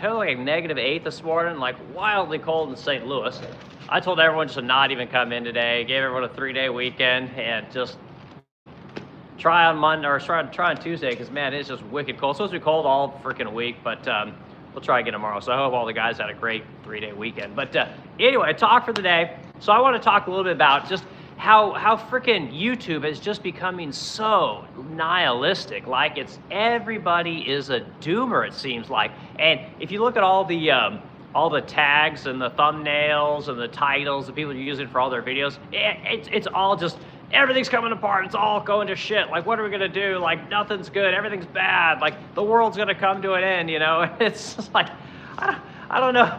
felt like -8 this morning, like wildly cold in St. Louis. I told everyone just to not even come in today, gave everyone a 3-day weekend, and just try on Monday, or try on Tuesday, because man, it's just wicked cold. It's supposed to be cold all freaking week, but we'll try again tomorrow. So I hope all the guys had a great 3-day weekend. But anyway, talk for the day. So I want to talk a little bit about just how freaking YouTube is just becoming so nihilistic. Like everybody is a doomer, it seems like. And if you look at all the tags and the thumbnails and the titles that people are using for all their videos, it's all just, everything's coming apart. It's all going to shit. Like, what are we gonna do? Like, nothing's good. Everything's bad. Like, the world's gonna come to an end. You know, it's just like, I don't know.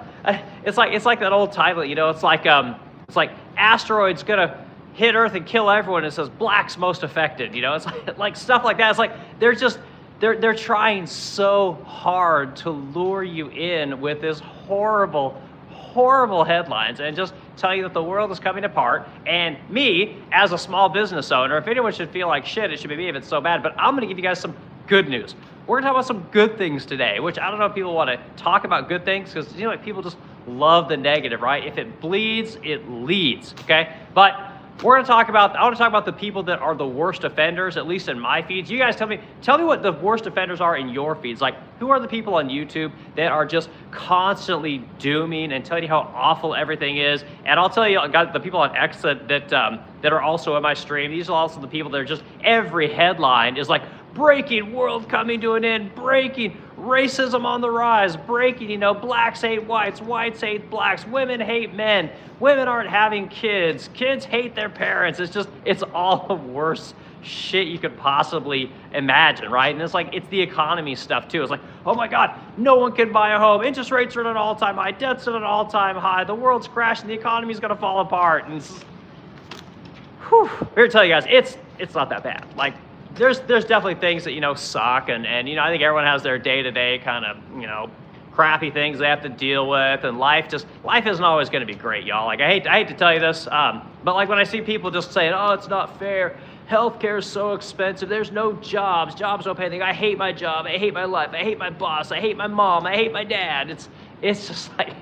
It's like that old title. You know, it's like asteroids gonna hit Earth and kill everyone. It says blacks most affected. You know, it's like stuff like that. It's like they're trying so hard to lure you in with this horrible headlines and just tell you that the world is coming apart. And me, as a small business owner, if anyone should feel like shit, it should be me if it's so bad. But I'm gonna give you guys some good news. We're gonna talk about some good things today, which I don't know if people want to talk about good things, because you know, like, people just love the negative, right? If it bleeds, it leads, okay? But I want to talk about the people that are the worst offenders, at least in my feeds. You guys tell me what the worst offenders are in your feeds. Like, who are the people on YouTube that are just constantly dooming and telling you how awful everything is? And I'll tell you, I got the people on X that are also in my stream. These are also the people that are just, every headline is like, breaking, world coming to an end, breaking, racism on the rise, breaking, you know, blacks hate whites, whites hate blacks, women hate men, women aren't having kids, kids hate their parents. It's all the worst shit you could possibly imagine, right? And it's like, it's the economy stuff too. It's like, oh my God, no one can buy a home, interest rates are at an all-time high, debt's at an all-time high, the world's crashing, the economy's gonna fall apart. And whew, I'm here to tell you guys, it's not that bad. Like, there's definitely things that, you know, suck, and you know, I think everyone has their day-to-day kind of, you know, crappy things they have to deal with, and life isn't always going to be great, y'all. Like, I hate to tell you this, but like when I see people just saying, oh, it's not fair, healthcare is so expensive, there's no jobs don't pay anything, I hate my job, I hate my life, I hate my boss, I hate my mom, I hate my dad. It's just like,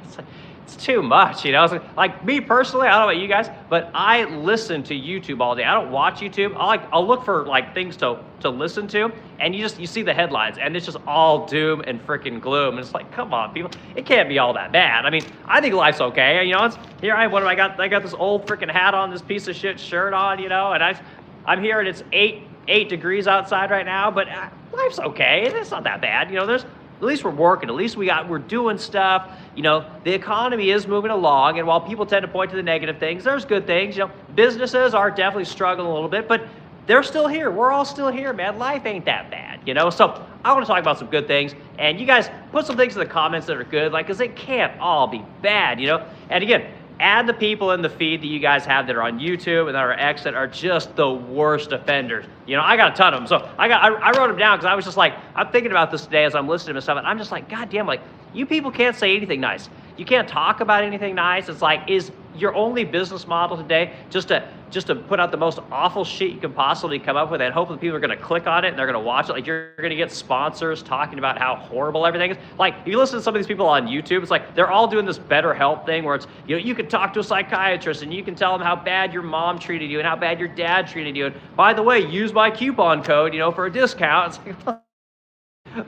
it's too much, you know? It's like me personally, I don't know about you guys, but I listen to YouTube all day. I don't watch YouTube. I'll look for like things to listen to, and you see the headlines, and it's just all doom and freaking gloom. And it's like, come on, people, it can't be all that bad. I mean, I think life's okay. You know, I got this old freaking hat on, this piece of shit shirt on, you know, and I'm here and it's 8 degrees outside right now, but life's okay. It's not that bad. You know, at least we're working. At least we're doing stuff. You know, the economy is moving along, and while people tend to point to the negative things, there's good things. You know, businesses are definitely struggling a little bit, but they're still here. We're all still here, man. Life ain't that bad, you know? So I want to talk about some good things, and you guys put some things in the comments that are good, like, because it can't all be bad, you know? And again, add the people in the feed that you guys have that are on YouTube and that are X that are just the worst offenders. You know, I got a ton of them. So I wrote them down because I was just like, I'm thinking about this today as I'm listening to stuff, and I'm just like, God damn, like, you people can't say anything nice. You can't talk about anything nice. It's like, is your only business model today just to put out the most awful shit you can possibly come up with, and hopefully people are going to click on it and they're going to watch it? Like, you're going to get sponsors talking about how horrible everything is. Like, if you listen to some of these people on YouTube, it's like they're all doing this BetterHelp thing where it's, you know, you can talk to a psychiatrist and you can tell them how bad your mom treated you and how bad your dad treated you. And by the way, use my coupon code, you know, for a discount. It's like,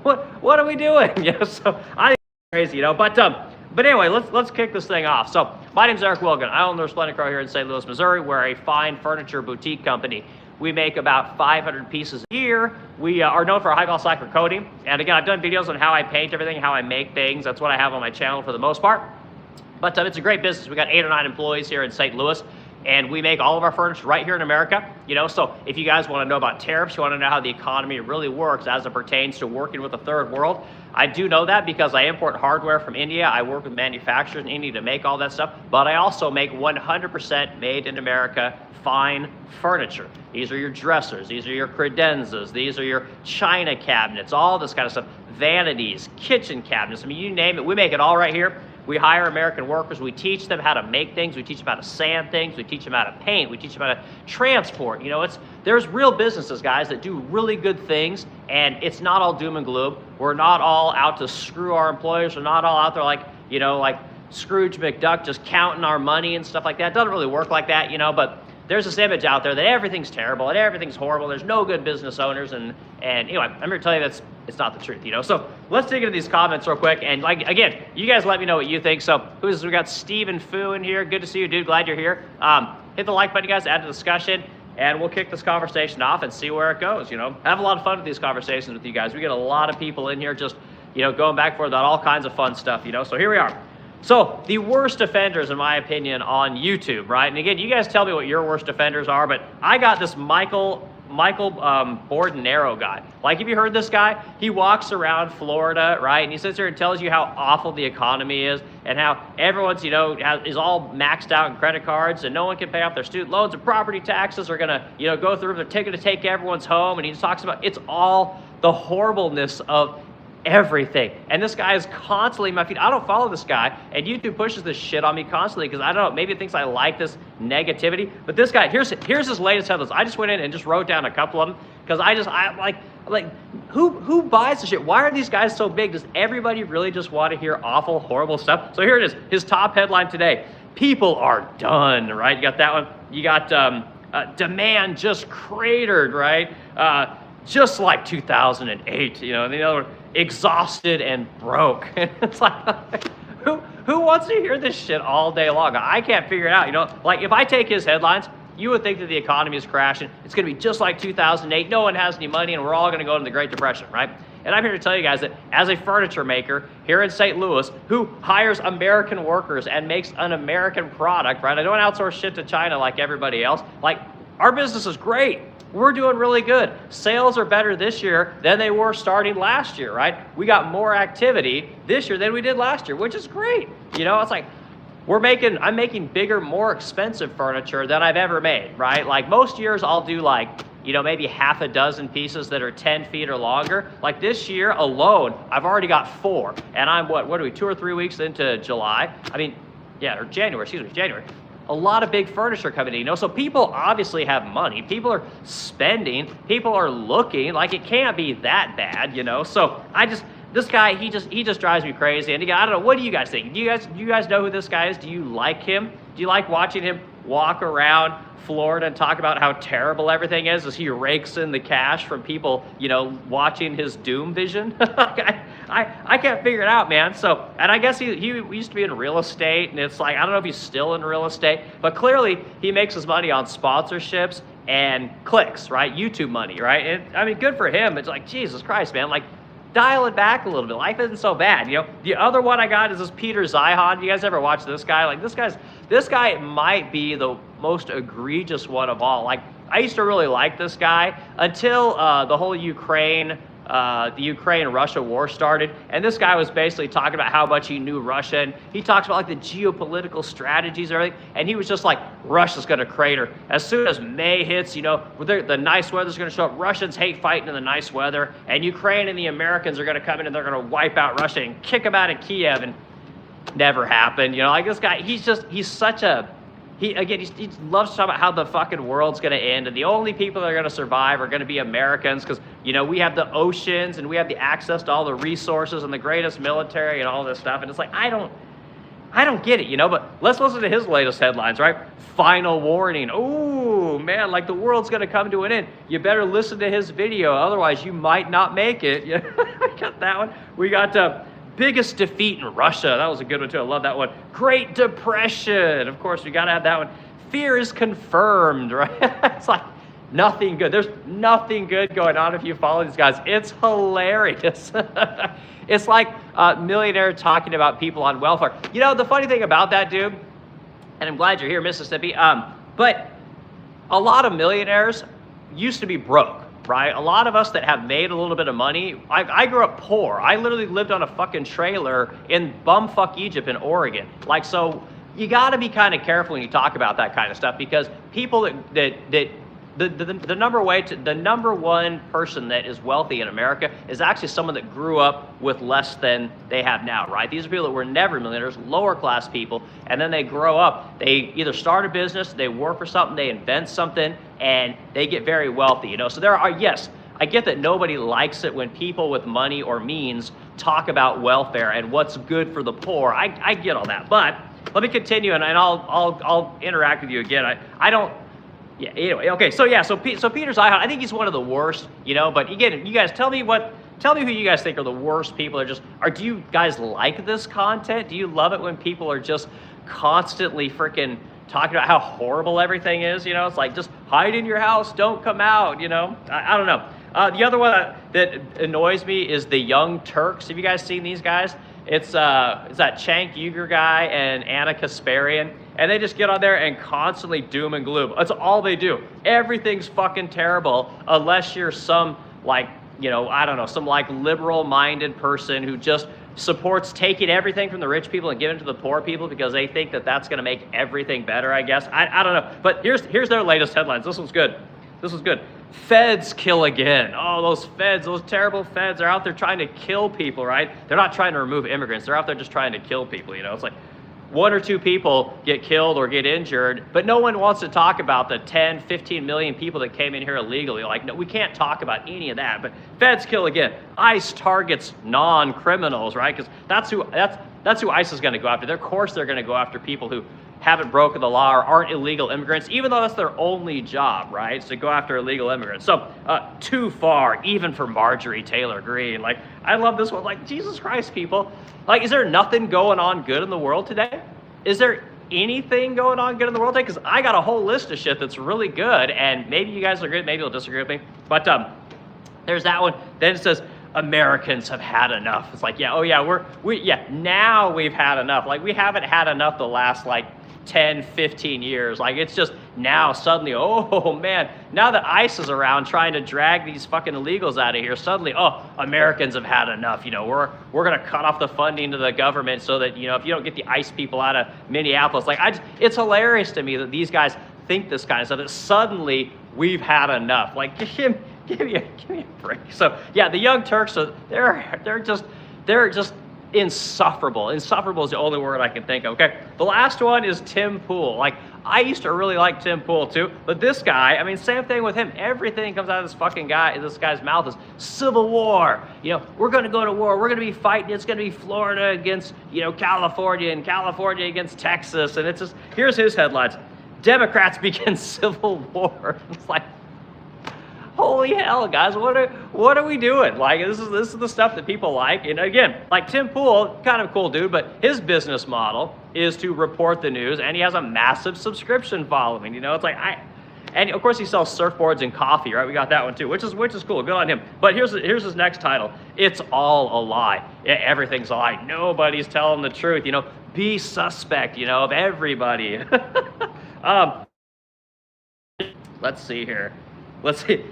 what are we doing? Yeah, so I think it's crazy, you know. But anyway, let's kick this thing off. So my name's Eric Wilgan. I own the Resplendent Crow here in St. Louis, Missouri. We're a fine furniture boutique company. We make about 500 pieces a year. We are known for our high-gloss lacquer coating. And again, I've done videos on how I paint everything, how I make things. That's what I have on my channel for the most part. But it's a great business. We got 8 or 9 employees here in St. Louis, and we make all of our furniture right here in America. You know, so if you guys want to know about tariffs, you want to know how the economy really works as it pertains to working with the third world, I do know that because I import hardware from India. I work with manufacturers in India to make all that stuff, but I also make 100% made in America fine furniture. These are your dressers, these are your credenzas, these are your china cabinets, all this kind of stuff, vanities, kitchen cabinets, I mean, you name it, we make it all right here. We hire American workers. We teach them how to make things. We teach them how to sand things. We teach them how to paint. We teach them how to transport. You know, there's real businesses, guys, that do really good things, and it's not all doom and gloom. We're not all out to screw our employers. We're not all out there like, you know, like Scrooge McDuck just counting our money and stuff like that. It doesn't really work like that, you know, but there's this image out there that everything's terrible and everything's horrible. There's no good business owners, and anyway, I'm here to tell you it's not the truth, you know. So let's dig into these comments real quick, and like again, you guys let me know what you think. So we got Stephen Fu in here. Good to see you, dude. Glad you're here. Hit the like button, you guys. Add to the discussion, and we'll kick this conversation off and see where it goes. You know, I have a lot of fun with these conversations with you guys. We get a lot of people in here just, you know, going back and forth about all kinds of fun stuff. You know, so here we are. So the worst offenders, in my opinion, on YouTube, right? And again, you guys tell me what your worst offenders are, but I got this Michael Bordenero guy. Like, have you heard this guy? He walks around Florida, right? And he sits there and tells you how awful the economy is and how everyone's, you know, is all maxed out in credit cards and no one can pay off their student loans and property taxes are gonna, you know, go through. They're taking to take everyone's home. And he just talks about it's all the horribleness of everything. And this guy is constantly in my feed. I don't follow this guy, and YouTube pushes this shit on me constantly because I don't know, maybe it thinks I like this negativity. But this guy, here's his latest headlines. I just went in and just wrote down a couple of them because I like who buys the shit? Why are these guys so big? Does everybody really just want to hear awful, horrible stuff? So here it is. His top headline today: people are done. Right? You got that one. You got demand just cratered. Right? Just like 2008. You know. And the other one, exhausted and broke. It's like, who wants to hear this shit all day long? I can't figure it out. You know, like if I take his headlines, you would think that the economy is crashing. It's going to be just like 2008. No one has any money, and we're all going to go into the Great Depression, right? And I'm here to tell you guys that as a furniture maker here in St. Louis, who hires American workers and makes an American product, right? I don't outsource shit to China like everybody else. Like, our business is great. We're doing really good. Sales are better this year than they were starting last year, right? We got more activity this year than we did last year, which is great. You know, it's like I'm making bigger, more expensive furniture than I've ever made, right? Like most years I'll do like, you know, maybe half a dozen pieces that are 10 feet or longer. Like this year alone, I've already got 4. And I'm what are we, 2 or 3 weeks into July? I mean, yeah, or January, January. A lot of big furniture coming in, you know, so people obviously have money. People are spending. People are looking. Like, it can't be that bad, you know. So this guy, he just drives me crazy. And again, I don't know, what do you guys think? Do you guys know who this guy is? Do you like him? Do you like watching him walk around Florida and talk about how terrible everything is as he rakes in the cash from people, you know, watching his doom vision? I can't figure it out, man. So, and I guess he used to be in real estate, and it's like, I don't know if he's still in real estate, but clearly he makes his money on sponsorships and clicks, right? YouTube money, right? And I mean, good for him. It's like, Jesus Christ, man. Like, dial it back a little bit. Life isn't so bad, you know. The other one I got is this Peter Zeihan. You guys ever watch this guy? Like, this guy might be the most egregious one of all. Like, I used to really like this guy until the whole the Ukraine-Russia war started, and this guy was basically talking about how much he knew Russia, and he talks about like the geopolitical strategies and everything, and he was just like, Russia's going to crater. As soon as May hits, you know, the nice weather's going to show up. Russians hate fighting in the nice weather, and Ukraine and the Americans are going to come in and they're going to wipe out Russia and kick them out of Kiev, and never happened. You know, like this guy, he loves to talk about how the fucking world's going to end, and the only people that are going to survive are going to be Americans because, you know, we have the oceans and we have the access to all the resources and the greatest military and all this stuff. And it's like, I don't get it, you know, but let's listen to his latest headlines, right? Final warning. Oh, man, like the world's going to come to an end. You better listen to his video, otherwise you might not make it. Yeah, I got that one. We got biggest defeat in Russia. That was a good one too. I love that one. Great Depression. Of course, we got to have that one. Fear is confirmed, right? It's like nothing good. There's nothing good going on if you follow these guys. It's hilarious. It's like a millionaire talking about people on welfare. You know, the funny thing about that, dude, and I'm glad you're here, Mississippi, but a lot of millionaires used to be broke. Right? A lot of us that have made a little bit of money, I grew up poor. I literally lived on a fucking trailer in bumfuck Egypt in Oregon. Like, so you got to be kind of careful when you talk about that kind of stuff, because people that the number one person that is wealthy in America is actually someone that grew up with less than they have now, right? These are people that were never millionaires, lower class people, and then they grow up. They either start a business, they work for something, they invent something, and they get very wealthy, you know? So there are, yes, I get that nobody likes it when people with money or means talk about welfare and what's good for the poor. I get all that, but let me continue, and I'll interact with you again. I don't. Yeah. Anyway. Okay. So yeah. So Peter's I think he's one of the worst. You know. But again, you guys tell me who you guys think are the worst people. Do you guys like this content? Do you love it when people are just constantly freaking talking about how horrible everything is? You know, it's like just hide in your house, don't come out. You know. I don't know. The other one that annoys me is the Young Turks. Have you guys seen these guys? It's that Cenk Uygur guy and Anna Kasparian, and they just get on there and constantly doom and gloom. That's all they do. Everything's fucking terrible unless you're some, like, you know, I don't know, some like liberal-minded person who just supports taking everything from the rich people and giving it to the poor people because they think that that's going to make everything better, I guess. I don't know. But here's their latest headlines. This one's good. This was good. Feds kill again. Oh, those feds, those terrible feds are out there trying to kill people, right? They're not trying to remove immigrants. They're out there just trying to kill people, you know? It's like one or two people get killed or get injured, but no one wants to talk about the 10, 15 million people that came in here illegally. Like, no, we can't talk about any of that, but feds kill again. ICE targets non-criminals, right? Because that's who ICE is going to go after. Of course they're going to go after people who haven't broken the law or aren't illegal immigrants, even though that's their only job, right? So to go after illegal immigrants. So too far, even for Marjorie Taylor Greene. Like, I love this one. Like, Jesus Christ, people. Like, is there nothing going on good in the world today? Is there anything going on good in the world today? Because I got a whole list of shit that's really good, and maybe you guys are good, maybe you'll disagree with me. But there's that one. Then it says, Americans have had enough. It's like, yeah, oh yeah, now we've had enough. Like, we haven't had enough the last, like, 10, 15 years. Like, it's just now suddenly, oh man, now that ICE is around trying to drag these fucking illegals out of here, suddenly, oh, Americans have had enough. You know, we're gonna cut off the funding to the government so that, you know, if you don't get the ICE people out of Minneapolis, like, it's hilarious to me that these guys think this kind of stuff, that suddenly we've had enough. Like, give me a break. So yeah, the Young Turks, so they're just insufferable. Insufferable is the only word I can think of. Okay, the last one is Tim Pool. Like, I used to really like Tim Pool too, but this guy, I mean, same thing with him. Everything comes out of this guy's mouth is civil war. You know, we're going to go to war. We're going to be fighting. It's going to be Florida against, you know, California, and California against Texas, and it's just, here's his headlines: Democrats begin civil war. It's like, holy hell, guys, what are we doing? Like, this is the stuff that people like. And again, like Tim Pool, kind of a cool dude, but his business model is to report the news, and he has a massive subscription following. You know, it's like, and of course he sells surfboards and coffee, right? We got that one too, which is cool. Good on him. But here's his next title: It's all a lie. Yeah, everything's a lie. Nobody's telling the truth. You know, be suspect, you know, of everybody. Let's see here. Let's see.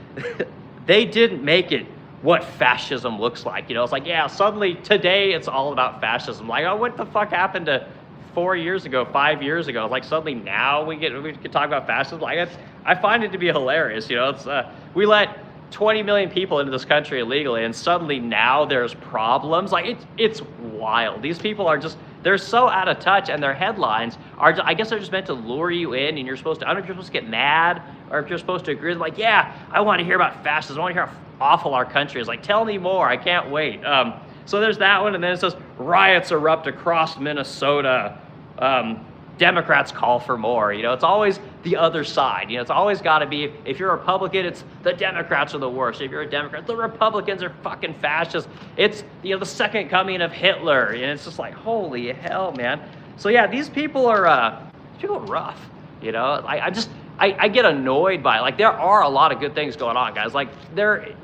They didn't make it what fascism looks like. You know, it's like, yeah, suddenly today it's all about fascism. Like, oh, what the fuck happened to 4 years ago, 5 years ago? Like, suddenly now we can talk about fascism. Like, I find it to be hilarious. You know, it's we let 20 million people into this country illegally, and suddenly now there's problems. Like, it's wild. These people are just, they're so out of touch, and their headlines are, I guess they're just meant to lure you in, and you're supposed to, I don't know if you're supposed to get mad or if you're supposed to agree. Like, yeah, I want to hear about fascism. I want to hear how awful our country is. Like, tell me more. I can't wait. So there's that one, and then it says, riots erupt across Minnesota. Democrats call for more. You know, it's always the other side. You know, it's always got to be, if you're a Republican, it's the Democrats are the worst. If you're a Democrat, the Republicans are fucking fascists. It's, you know, the second coming of Hitler. And it's just like, holy hell, man. So yeah, these people are rough. You know, I get annoyed by it. Like, there are a lot of good things going on, guys. Like, there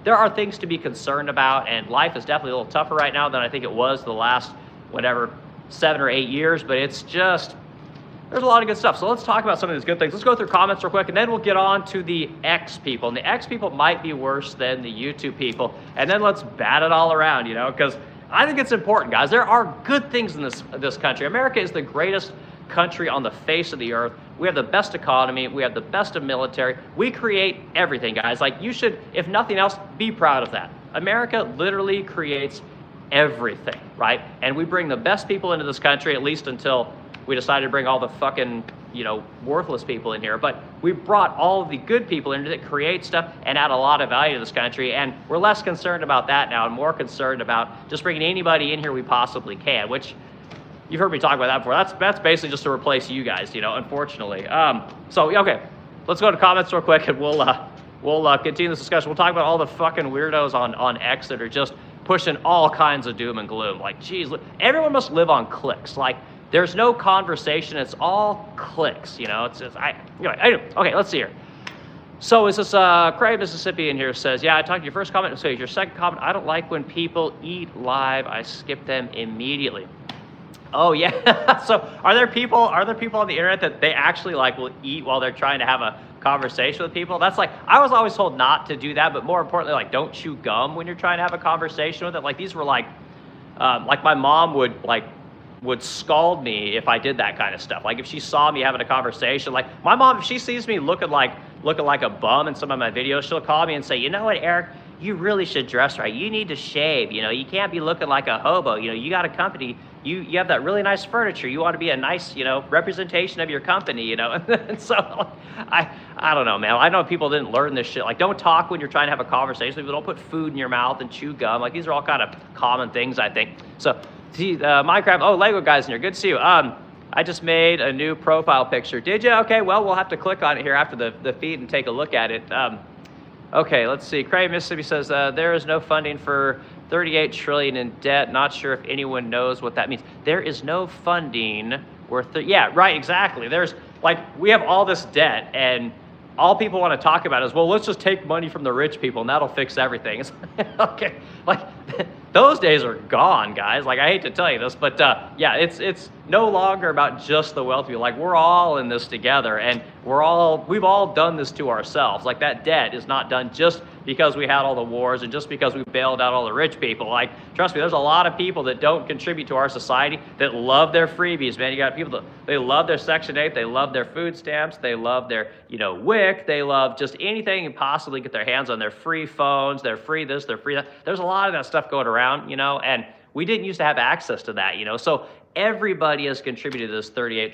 are things to be concerned about, and life is definitely a little tougher right now than I think it was the last, 7 or 8 years, but it's just, there's a lot of good stuff. So let's talk about some of these good things. Let's go through comments real quick, and then we'll get on to the X people. And the X people might be worse than the YouTube people. And then let's bat it all around, you know, because I think it's important, guys. There are good things in this country. America is the greatest country on the face of the earth. We have the best economy. We have the best of military. We create everything, guys. Like, you should, if nothing else, be proud of that. America literally creates everything, right? And we bring the best people into this country, at least until we decided to bring all the fucking, worthless people in here. But we brought all of the good people in that create stuff and add a lot of value to this country. And we're less concerned about that now and more concerned about just bringing anybody in here we possibly can, which you've heard me talk about that before. That's basically just to replace you guys, unfortunately. Okay, let's go to comments real quick and we'll continue this discussion. We'll talk about all the fucking weirdos on X that are just pushing all kinds of doom and gloom. Like, geez, everyone must live on clicks. Like, there's no conversation. It's all clicks, It's just, okay, let's see here. So is this Craig, Mississippi in here says, yeah, I talked to your first comment. So your second comment, I don't like when people eat live. I skip them immediately. Oh yeah. So are there people on the internet that they actually will eat while they're trying to have a conversation with people? That's I was always told not to do that, but more importantly, don't chew gum when you're trying to have a conversation with it. These were my mom would scald me if I did that kind of stuff. If she saw me having a conversation, my mom, if she sees me looking like a bum in some of my videos, she'll call me and say, you know what, Eric, you really should dress right. You need to shave. You can't be looking like a hobo. You got a company. You have that really nice furniture. You want to be a nice, representation of your company, And so I don't know, man. I know people didn't learn this shit. Don't talk when you're trying to have a conversation. People don't put food in your mouth and chew gum. These are all kind of common things, I think. So, see, Minecraft. Oh, Lego guys in here. Good to see you. I just made a new profile picture. Did you? Okay. Well, we'll have to click on it here after the feed and take a look at it. Okay, let's see. Craig, Mississippi says, there is no funding for 38 trillion in debt. Not sure if anyone knows what that means. There is no funding worth it. Yeah, right, exactly. There's we have all this debt and all people want to talk about is, well, let's just take money from the rich people and that'll fix everything. Okay, those days are gone, guys. I hate to tell you this, but yeah, it's no longer about just the wealthy. We're all in this together, and we've all done this to ourselves. That debt is not done just because we had all the wars and just because we bailed out all the rich people. Trust me, there's a lot of people that don't contribute to our society that love their freebies, man. You got people that they love their Section 8, they love their food stamps, they love their WIC, they love just anything and possibly get their hands on their free phones, their free this, their free that. There's a lot of that stuff going around, and we didn't used to have access to that, So everybody has contributed to this $38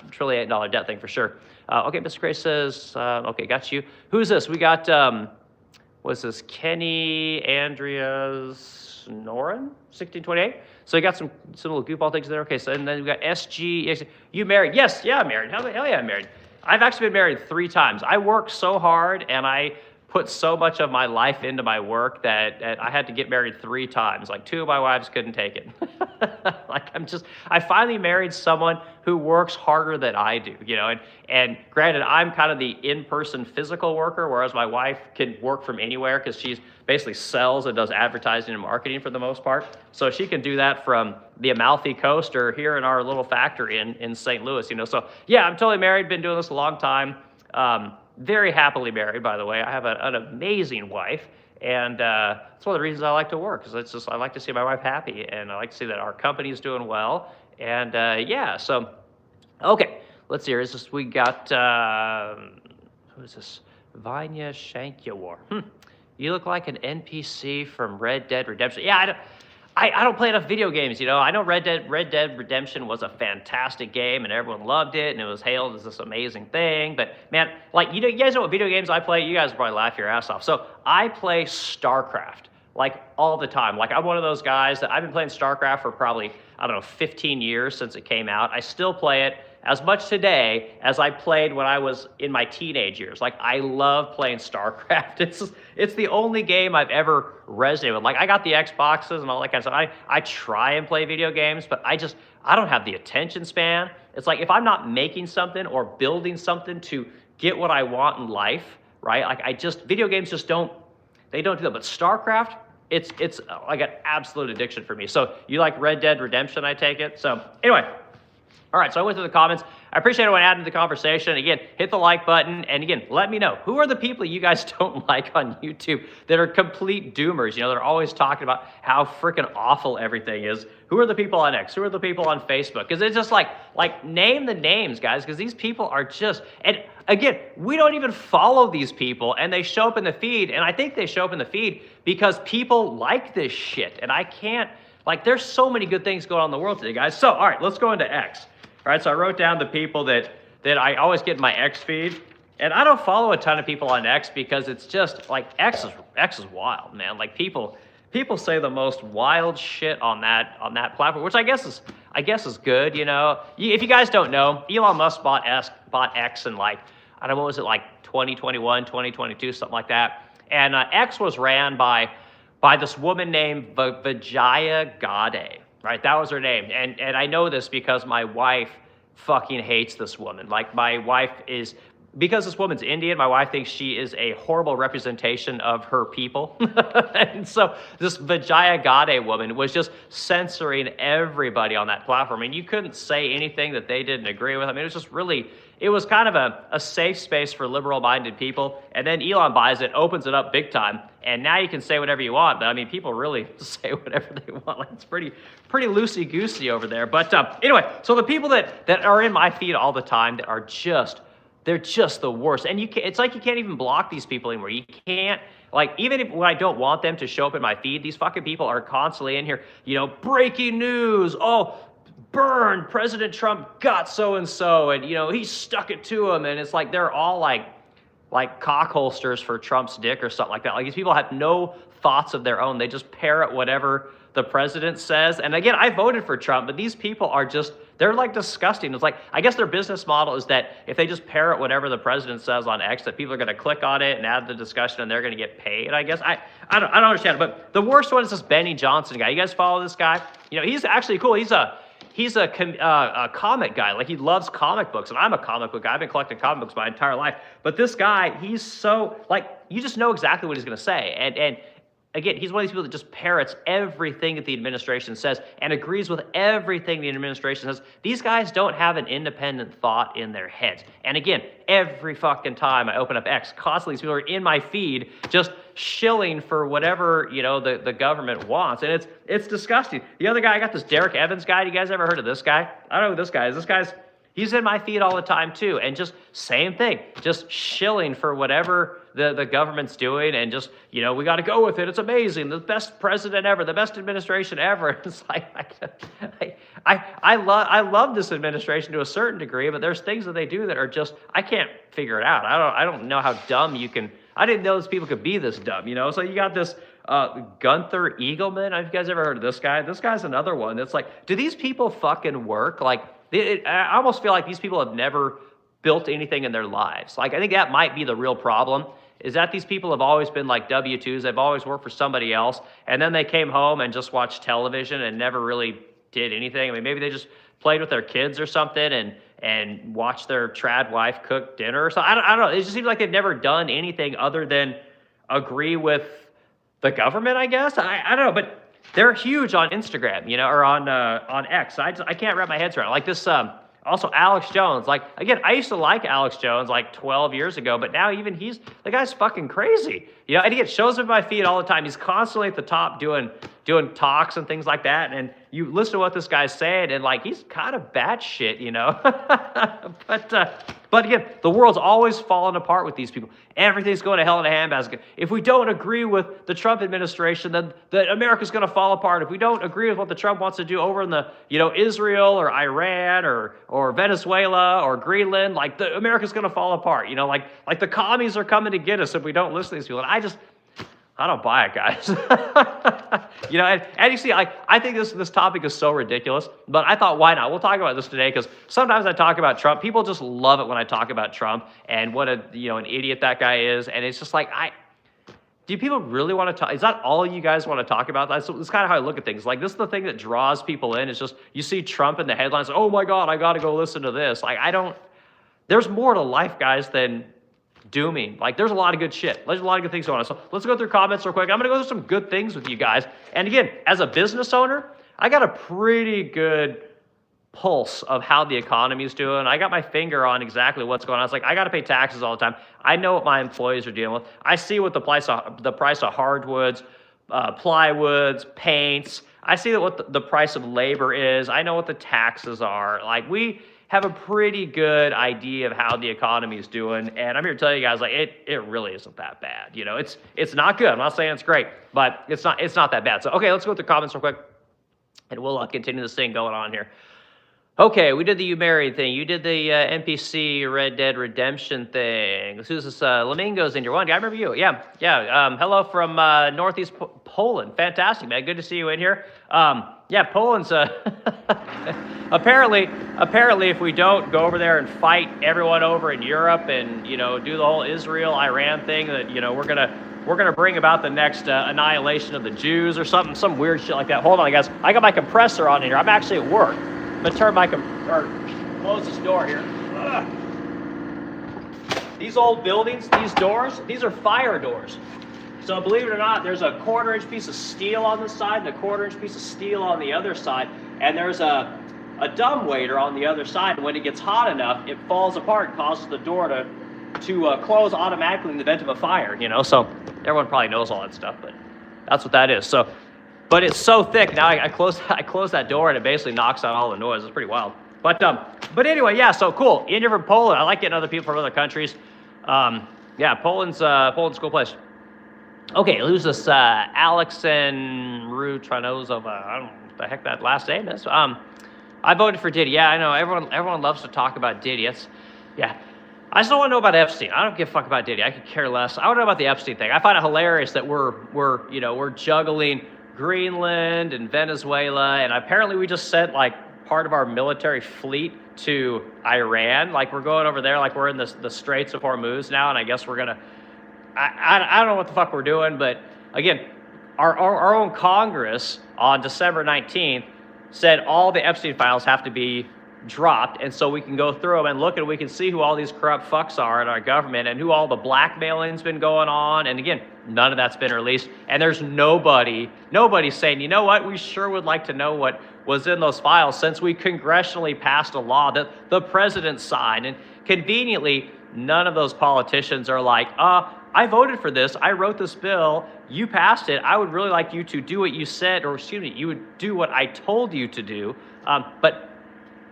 trillion debt thing for sure. Okay, Mr. Gray says, okay, got you. Who's this? We got, what's this? Kenny Andreas Noren, 1628. So you got some little goofball things there. Okay, so and then we got SG. You married? Yes, yeah, I'm married. Hell yeah, I'm married. I've actually been married 3 times. I work so hard and I put so much of my life into my work that I had to get married 3 times. 2 of my wives couldn't take it. I finally married someone who works harder than I do, and granted, I'm kind of the in-person physical worker, whereas my wife can work from anywhere because she's basically sells and does advertising and marketing for the most part. So she can do that from the Amalfi Coast or here in our little factory in St. Louis, So yeah, I'm totally married, been doing this a long time. Very happily married, by the way. I have an amazing wife, and it's one of the reasons I like to work, because I like to see my wife happy, and I like to see that our company's doing well, and yeah, so, okay, let's see here. We got, who is this? Vanya Shankyawar. You look like an NPC from Red Dead Redemption. Yeah, I don't play enough video games, I know Red Dead Redemption was a fantastic game and everyone loved it and it was hailed as this amazing thing, but man, you guys know what video games I play? You guys probably laugh your ass off. So I play StarCraft, all the time. I'm one of those guys that I've been playing StarCraft for probably, 15 years since it came out. I still play it as much today as I played when I was in my teenage years. I love playing StarCraft. It's the only game I've ever resonated with. I got the Xboxes and all that kind of stuff. I try and play video games, but I don't have the attention span. It's if I'm not making something or building something to get what I want in life, right? Video games just don't do that. But StarCraft, it's an absolute addiction for me. So you like Red Dead Redemption, I take it? So anyway, All right, so I went through the comments. I appreciate everyone adding to the conversation. Again, hit the like button. And again, let me know, who are the people you guys don't like on YouTube that are complete doomers? You know, they're always talking about how freaking awful everything is. Who are the people on X? Who are the people on Facebook? Because it's just like name the names, guys, because these people are just, and again, we don't even follow these people, and they show up in the feed, and I think they show up in the feed because people like this shit, and I can't, like, there's so many good things going on in the world today, guys. So, all right, let's go into X. All right, so I wrote down the people that I always get in my X feed, and I don't follow a ton of people on X because it's just like X is wild, man. Like people say the most wild shit on that platform, which I guess is good, you know. If you guys don't know, Elon Musk bought X in like, I don't know, what was it, like 2021, 2022, something like that. And X was ran by this woman named Vijaya Gadde. Right, that was her name, and I know this because my wife fucking hates this woman. Like, my wife is, because this woman's Indian, my wife thinks she is a horrible representation of her people. And so this Vijaya Gadde woman was just censoring everybody on that platform, and you couldn't say anything that they didn't agree with. I mean, it was just really, it was kind of a safe space for liberal-minded people, and then Elon buys it, opens it up big time, and now you can say whatever you want. But I mean, people really say whatever they want. Like, it's pretty loosey-goosey over there. But anyway, so the people that are in my feed all the time that are just, they're just the worst. And it's like you can't even block these people anymore. You can't, like, even when I don't want them to show up in my feed, these fucking people are constantly in here, you know, breaking news, oh, burn, President Trump got so-and-so, and, you know, he stuck it to him, and it's like they're all like cock holsters for Trump's dick or something like that. Like, these people have no thoughts of their own. They just parrot whatever the president says. And again, I voted for Trump, but these people are just, they're like disgusting. It's like, I guess their business model is that if they just parrot whatever the president says on X, that people are going to click on it and add the discussion, and they're going to get paid, I guess. I don't understand it. But the worst one is this Benny Johnson guy. You guys follow this guy? You know, he's actually cool. He's a comic guy. Like, he loves comic books, and I'm a comic book guy. I've been collecting comic books my entire life. But this guy, he's so, like, you just know exactly what he's going to say. And again, he's one of these people that just parrots everything that the administration says and agrees with everything the administration says. These guys don't have an independent thought in their heads. And again, every fucking time I open up X, constantly these people are in my feed just shilling for whatever, you know, the government wants. And it's disgusting. The other guy, I got this Derek Evans guy. You guys ever heard of this guy? I don't know who this guy is. He's in my feed all the time too, and just same thing, just shilling for whatever the government's doing, and just, you know, we got to go with it. It's amazing, the best president ever, the best administration ever. It's like, I love this administration to a certain degree, but there's things that they do that are just, I can't figure it out. I don't know how dumb you can. I didn't know these people could be this dumb, you know. So you got this Gunther Eagleman. Have you guys ever heard of this guy? This guy's another one. It's like, do these people fucking work? Like, I almost feel like these people have never built anything in their lives. Like, I think that might be the real problem, is that these people have always been like W-2s. They've always worked for somebody else, and then they came home and just watched television and never really did anything. I mean, maybe they just played with their kids or something and watched their trad wife cook dinner or something. I don't know. It just seems like they've never done anything other than agree with the government, I guess. I don't know, but they're huge on Instagram, you know, or on X. I can't wrap my head around it. Like this, also Alex Jones. Like, again, I used to like Alex Jones like 12 years ago, but now even the guy's fucking crazy. You know, and he shows up in my feed all the time. He's constantly at the top doing talks and things like that. And you listen to what this guy's saying, and like, he's kind of batshit, you know. But again, the world's always falling apart with these people. Everything's going to hell in a handbasket. If we don't agree with the Trump administration, then America's going to fall apart. If we don't agree with what the Trump wants to do over in the, you know, Israel or Iran or Venezuela or Greenland, like, America's going to fall apart. You know, like the commies are coming to get us if we don't listen to these people. And I don't buy it, guys. You know, and you see, I think this topic is so ridiculous, but I thought, why not? We'll talk about this today, because sometimes I talk about Trump. People just love it when I talk about Trump and what an idiot that guy is. And it's just like, do people really want to talk? Is that all you guys want to talk about? That's kind of how I look at things. Like, this is the thing that draws people in. It's just, you see Trump in the headlines. Oh my God, I got to go listen to this. Like, there's more to life, guys, than dooming. Like, there's a lot of good shit. There's a lot of good things going on. So let's go through comments real quick. I'm going to go through some good things with you guys. And again, as a business owner, I got a pretty good pulse of how the economy is doing. I got my finger on exactly what's going on. It's like, I got to pay taxes all the time. I know what my employees are dealing with. I see what the price of hardwoods, plywoods, paints. I see what the price of labor is. I know what the taxes are. Like, we have a pretty good idea of how the economy is doing, and I'm here to tell you guys, like, it really isn't that bad. You know, it's not good. I'm not saying it's great, but it's not that bad. So, okay, let's go through the comments real quick, and we'll continue this thing going on here. Okay, we did the You Married thing. You did the NPC Red Dead Redemption thing. Who's this? Lamingo's in your one. I remember you. Yeah. Hello from Northeast Poland. Fantastic, man. Good to see you in here. Yeah, Poland's apparently if we don't go over there and fight everyone over in Europe and, you know, do the whole Israel-Iran thing, that, you know, we're gonna bring about the next annihilation of the Jews or something, some weird shit like that. Hold on, guys. I got my compressor on here. I'm actually at work. I'm gonna turn close this door here. Ugh. These old buildings, these doors, these are fire doors. So believe it or not, there's a 1/4-inch piece of steel on this side and a 1/4-inch piece of steel on the other side, and there's a dumbwaiter on the other side. And when it gets hot enough, it falls apart and causes the door to close automatically in the event of a fire. You know, so everyone probably knows all that stuff, but that's what that is. So. But it's so thick now. I close that door and it basically knocks out all the noise. It's pretty wild. But anyway, yeah. So cool. You're from Poland. I like getting other people from other countries. Yeah, Poland's a cool place. Okay, who's this? Alexan Trunozov. I don't know what the heck that last name is. I voted for Diddy. Yeah, I know. Everyone loves to talk about Diddy. Yeah. I just don't want to know about Epstein. I don't give a fuck about Diddy. I could care less. I want to know about the Epstein thing. I find it hilarious that we're juggling Greenland and Venezuela, and apparently we just sent like part of our military fleet to Iran. Like, we're going over there, like we're in the Straits of Hormuz now, and I guess we're gonna. I don't know what the fuck we're doing, but again, our own Congress on December 19th said all the Epstein files have to be dropped, and so we can go through them and look, and we can see who all these corrupt fucks are in our government and who all the blackmailing's been going on. And again, none of that's been released, and there's nobody's saying, you know what, we sure would like to know what was in those files, since we congressionally passed a law that the president signed. And conveniently, none of those politicians are like, I voted for this, I wrote this bill, you passed it, I would really like you to do what you said, or excuse me, you would do what I told you to do. But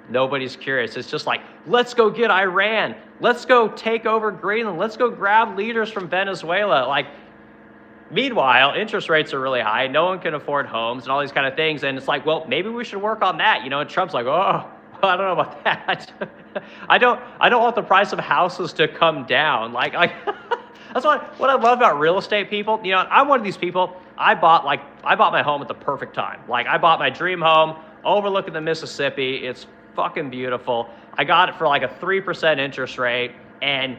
nobody's curious. It's just like, let's go get Iran. Let's go take over Greenland. Let's go grab leaders from Venezuela. Like, meanwhile, interest rates are really high. No one can afford homes and all these kind of things. And it's like, well, maybe we should work on that. You know, and Trump's like, oh, I don't know about that. I don't want the price of houses to come down. Like that's what I love about real estate people. You know, I'm one of these people. I bought my home at the perfect time. Like, I bought my dream home overlooking the Mississippi. It's fucking beautiful. I got it for like a 3% interest rate, and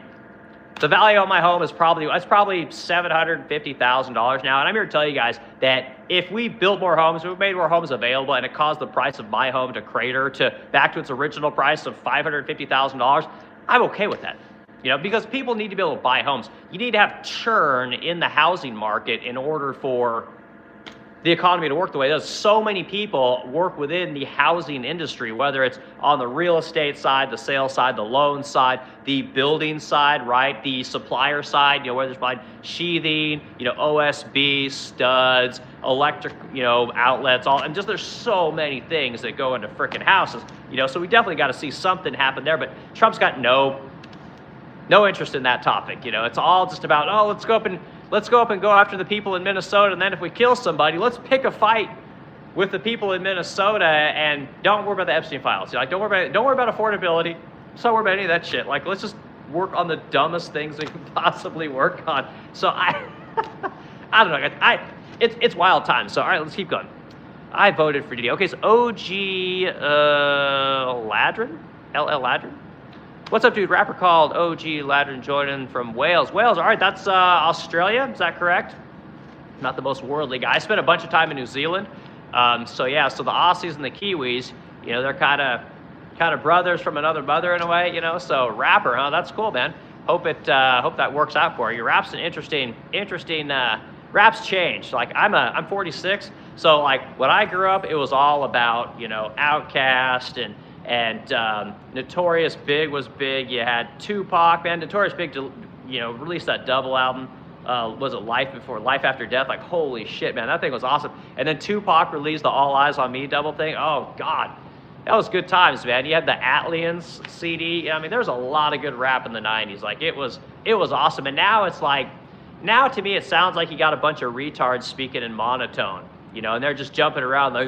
the value of my home is probably $750,000 now. And I'm here to tell you guys that if we built more homes, we made more homes available, and it caused the price of my home to crater back to its original price of $550,000, I'm okay with that. You know, because people need to be able to buy homes. You need to have churn in the housing market in order for the economy to work the way it does. So many people work within the housing industry, whether it's on the real estate side, the sales side, the loan side, the building side, right? The supplier side, you know, whether it's buying sheathing, you know, OSB, studs, electric, you know, outlets, and just there's so many things that go into freaking houses, you know, so we definitely got to see something happen there. But Trump's got no interest in that topic. You know, it's all just about, let's go up and go after the people in Minnesota, and then if we kill somebody, let's pick a fight with the people in Minnesota, and don't worry about the Epstein files. Like, don't worry about affordability. Don't worry about any of that shit. Like, let's just work on the dumbest things we can possibly work on. So I don't know, guys. It's wild times. So all right, let's keep going. I voted for Diddy. Okay, so OG Ladrin, LL Ladrin. What's up, dude? Rapper called OG Ladrin joining from Wales. Wales, all right, that's Australia, is that correct? Not the most worldly guy. I spent a bunch of time in New Zealand. So yeah, so the Aussies and the Kiwis, you know, they're kind of brothers from another mother in a way, you know. So rapper, huh? That's cool, man. Hope that works out for you. Rap's an interesting. Rap's changed. Like, I'm 46, so like when I grew up, it was all about, you know, Outkast and Notorious Big was big. You had Tupac, man. Notorious Big, released that double album. Was it Life After Death? Like, holy shit, man, that thing was awesome. And then Tupac released the All Eyes on Me double thing. Oh God, that was good times, man. You had the Atlians CD. I mean, there's a lot of good rap in the '90s. Like, it was awesome. And now it's like, now to me it sounds like you got a bunch of retards speaking in monotone, and they're just jumping around like,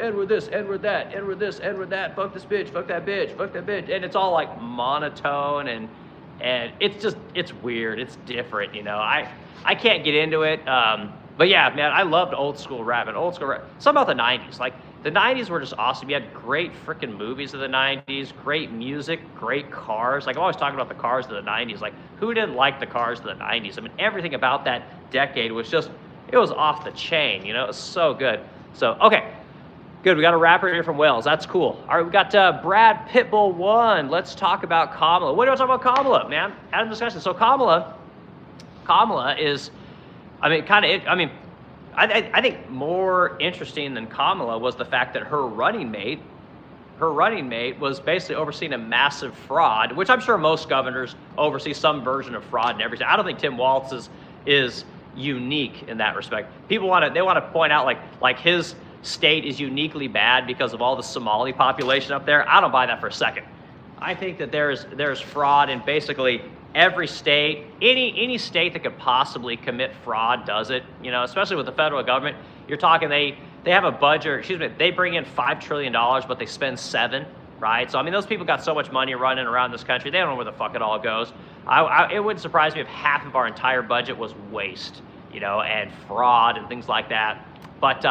end with this, end with that, end with this, end with that, fuck this bitch, fuck that bitch, fuck that bitch, and it's all like monotone, and it's weird, it's different, I can't get into it, but yeah, man, I loved old school rap, some about the '90s, like the '90s were just awesome. You had great freaking movies of the '90s, great music, great cars. Like, I'm always talking about the cars of the '90s. Like, who didn't like the cars of the '90s? I mean, everything about that decade was just, it was off the chain, It was so good. So, okay, good. We got a rapper here from Wales. That's cool. All right, we got Brad Pitbull 1. Let's talk about Kamala. What do I talk about Kamala, man? Had a discussion. So Kamala is, I think more interesting than Kamala was the fact that her running mate was basically overseeing a massive fraud, which I'm sure most governors oversee some version of fraud and everything. I don't think Tim Walz is unique in that respect. People want to point out like his state is uniquely bad because of all the Somali population up there. I don't buy that for a second. I think that there's fraud in basically every state. Any state that could possibly commit fraud does it, especially with the federal government. You're talking they have a budget, they bring in $5 trillion, but they spend $7, right? So, I mean, those people got so much money running around this country, they don't know where the fuck it all goes. It wouldn't surprise me if half of our entire budget was waste, and fraud and things like that. But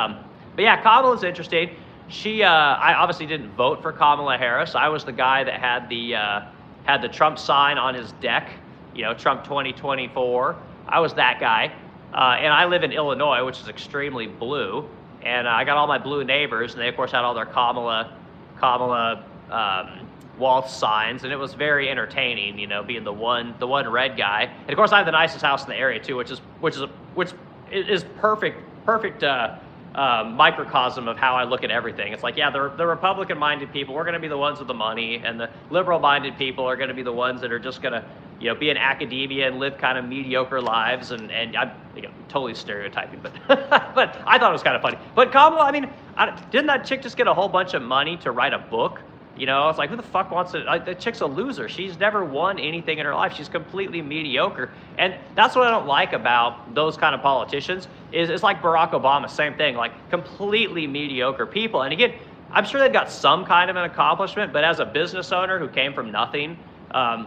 yeah, Kamala's interesting. I obviously didn't vote for Kamala Harris. I was the guy that had the Trump sign on his deck, Trump 2024. I was that guy. And I live in Illinois, which is extremely blue. And I got all my blue neighbors, and they, of course, had all their Kamala Walz signs. And it was very entertaining, being the one red guy. And, of course, I have the nicest house in the area, too, which is perfect microcosm of how I look at everything. It's like, yeah, the Republican-minded people, we're going to be the ones with the money, and the liberal-minded people are going to be the ones that are just going to, be in academia and live kind of mediocre lives. And I'm totally stereotyping, but but I thought it was kind of funny. But Kamala, I mean, didn't that chick just get a whole bunch of money to write a book? It's like, who the fuck wants to? The chick's a loser. She's never won anything in her life. She's completely mediocre. And that's what I don't like about those kind of politicians, is it's like Barack Obama, same thing, like completely mediocre people. And again, I'm sure they've got some kind of an accomplishment, but as a business owner who came from nothing,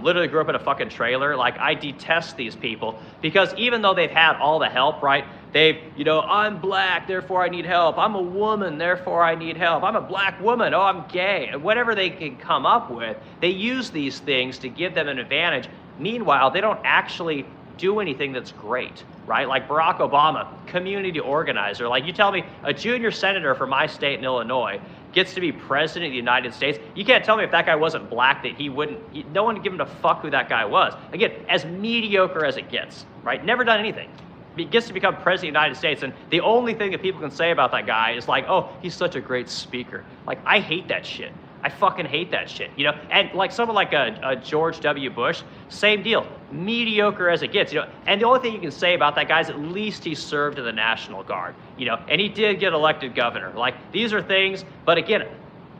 literally grew up in a fucking trailer, like, I detest these people, because even though they've had all the help, right? They've, I'm black, therefore I need help. I'm a woman, therefore I need help. I'm a black woman, oh, I'm gay. Whatever they can come up with, they use these things to give them an advantage. Meanwhile, they don't actually do anything that's great, right? Like Barack Obama, community organizer. Like, you tell me a junior senator from my state in Illinois gets to be president of the United States. You can't tell me if that guy wasn't black that no one would give him a fuck who that guy was. Again, as mediocre as it gets, right? Never done anything. He gets to become president of the United States, and the only thing that people can say about that guy is like, oh, he's such a great speaker. Like, I hate that shit. I fucking hate that shit, And like someone like a George W. Bush, same deal, mediocre as it gets, And the only thing you can say about that guy is at least he served in the National Guard, And he did get elected governor. Like, these are things, but again,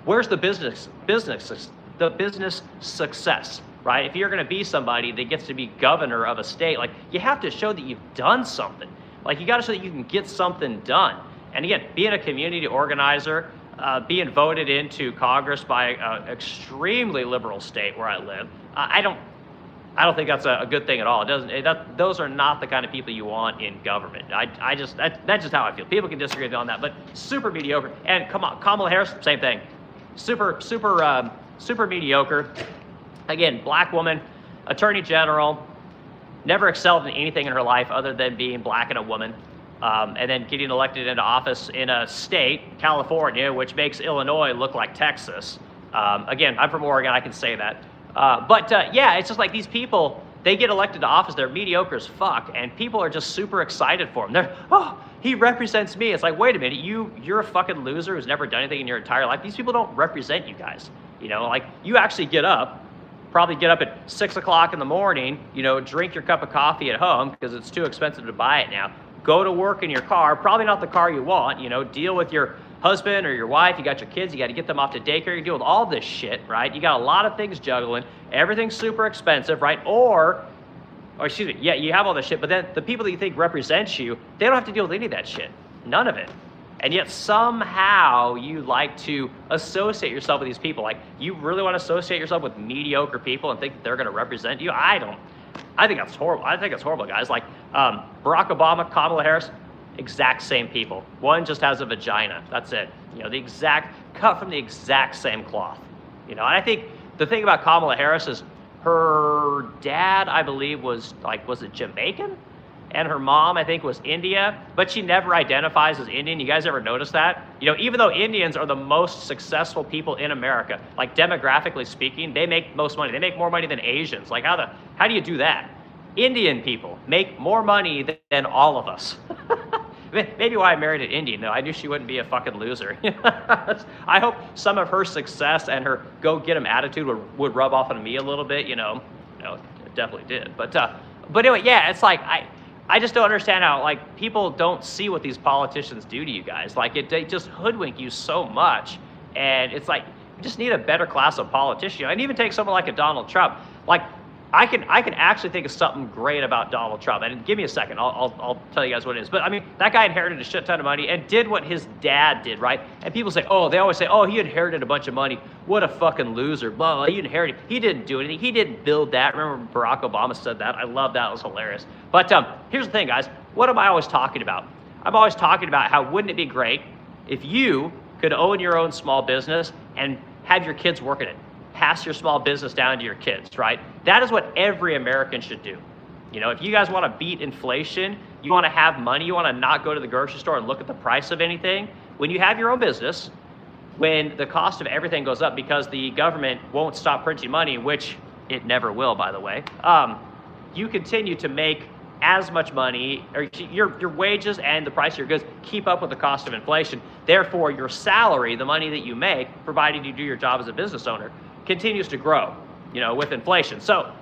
where's the business success, right? If you're going to be somebody that gets to be governor of a state, like, you have to show that you've done something. Like, you got to show that you can get something done. And again, being a community organizer, being voted into Congress by an extremely liberal state where I live, I don't think that's a good thing at all. Those are not the kind of people you want in government. That's just how I feel. People can disagree with me on that, but super mediocre. And come on, Kamala Harris, same thing. Super mediocre. Again, black woman, attorney general, never excelled in anything in her life other than being black and a woman. And then getting elected into office in a state, California, which makes Illinois look like Texas. Again, I'm from Oregon, I can say that. But yeah, it's just like these people, they get elected to office, they're mediocre as fuck, and people are just super excited for them. They're, oh, he represents me. It's like, wait a minute, you're a fucking loser who's never done anything in your entire life. These people don't represent you guys. You know, like, you actually probably get up at 6 o'clock in the morning, you know, drink your cup of coffee at home because it's too expensive to buy it now. Go to work in your car, probably not the car you want, you know, deal with your husband or your wife, you got your kids, you got to get them off to daycare, you deal with all this shit, right? You got a lot of things juggling, everything's super expensive, right? Or excuse me, yeah, you have all this shit, but then the people that you think represent you, they don't have to deal with any of that shit, none of it. And yet somehow you like to associate yourself with these people. Like, you really want to associate yourself with mediocre people and think that they're going to represent you? I think that's horrible. I think it's horrible, guys. Like, Barack Obama, Kamala Harris, exact same people. One just has a vagina. That's it. You know, cut from the exact same cloth. You know, and I think the thing about Kamala Harris is her dad, I believe, was it Jamaican? And her mom, I think, was India, but she never identifies as Indian. You guys ever notice that? You know, even though Indians are the most successful people in America, like demographically speaking, they make most money. They make more money than Asians. Like, how do you do that? Indian people make more money than all of us. Maybe why I married an Indian, though. I knew she wouldn't be a fucking loser. I hope some of her success and her go-get-'em attitude would rub off on me a little bit, you know. No, it definitely did. But anyway, yeah, it's like, I just don't understand how, like, people don't see what these politicians do to you guys. Like, they just hoodwink you so much. And it's like, you just need a better class of politician. And even take someone like a Donald Trump. Like, I can actually think of something great about Donald Trump. And give me a second, I'll tell you guys what it is. But I mean, that guy inherited a shit ton of money and did what his dad did, right? And people say, they always say, he inherited a bunch of money. What a fucking loser, blah, blah, he inherited. He didn't do anything. He didn't build that. Remember Barack Obama said that? I love that, it was hilarious. But here's the thing, guys. What am I always talking about? I'm always talking about how wouldn't it be great if you could own your own small business and have your kids work in it. Pass your small business down to your kids, right? That is what every American should do. You know, if you guys want to beat inflation, you want to have money, you want to not go to the grocery store and look at the price of anything, when you have your own business, when the cost of everything goes up because the government won't stop printing money, which it never will, by the way, you continue to make as much money, or your wages and the price of your goods keep up with the cost of inflation. Therefore, your salary, the money that you make, provided you do your job as a business owner, continues to grow, you know, with inflation. So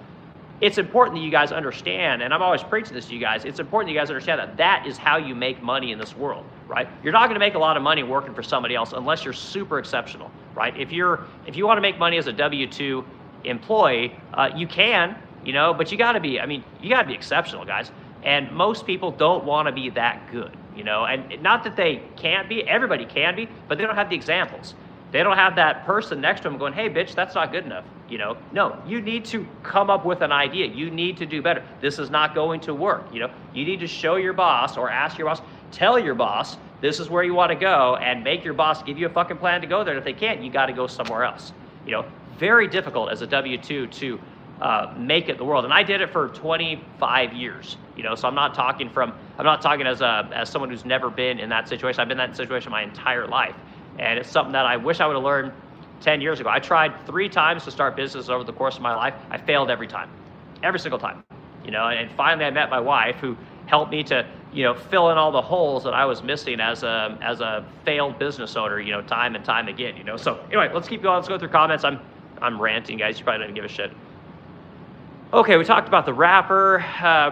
it's important that you guys understand, and I'm always preaching this to you guys, it's important that you guys understand that that is how you make money in this world, right? You're not gonna make a lot of money working for somebody else unless you're super exceptional, right? If you wanna make money as a W-2 employee, you can, you know, but you gotta be exceptional, guys. And most people don't wanna be that good, you know, and not that they can't be, everybody can be, but they don't have the examples. They don't have that person next to them going, hey, bitch, that's not good enough. You know, no, you need to come up with an idea. You need to do better. This is not going to work. You know, you need to show your boss or ask your boss, tell your boss, this is where you want to go, and make your boss give you a fucking plan to go there. And if they can't, you got to go somewhere else. You know, very difficult as a W-2 to make it in the world. And I did it for 25 years, you know, so I'm not talking as someone who's never been in that situation. I've been in that situation my entire life. And it's something that I wish I would have learned 10 years ago. I tried 3 times to start business over the course of my life. I failed every time, every single time, you know, and finally I met my wife who helped me to, you know, fill in all the holes that I was missing as a failed business owner, you know, time and time again, you know. So anyway, let's keep going. Let's go through comments. I'm ranting, guys. You probably don't give a shit. Okay, we talked about the rapper.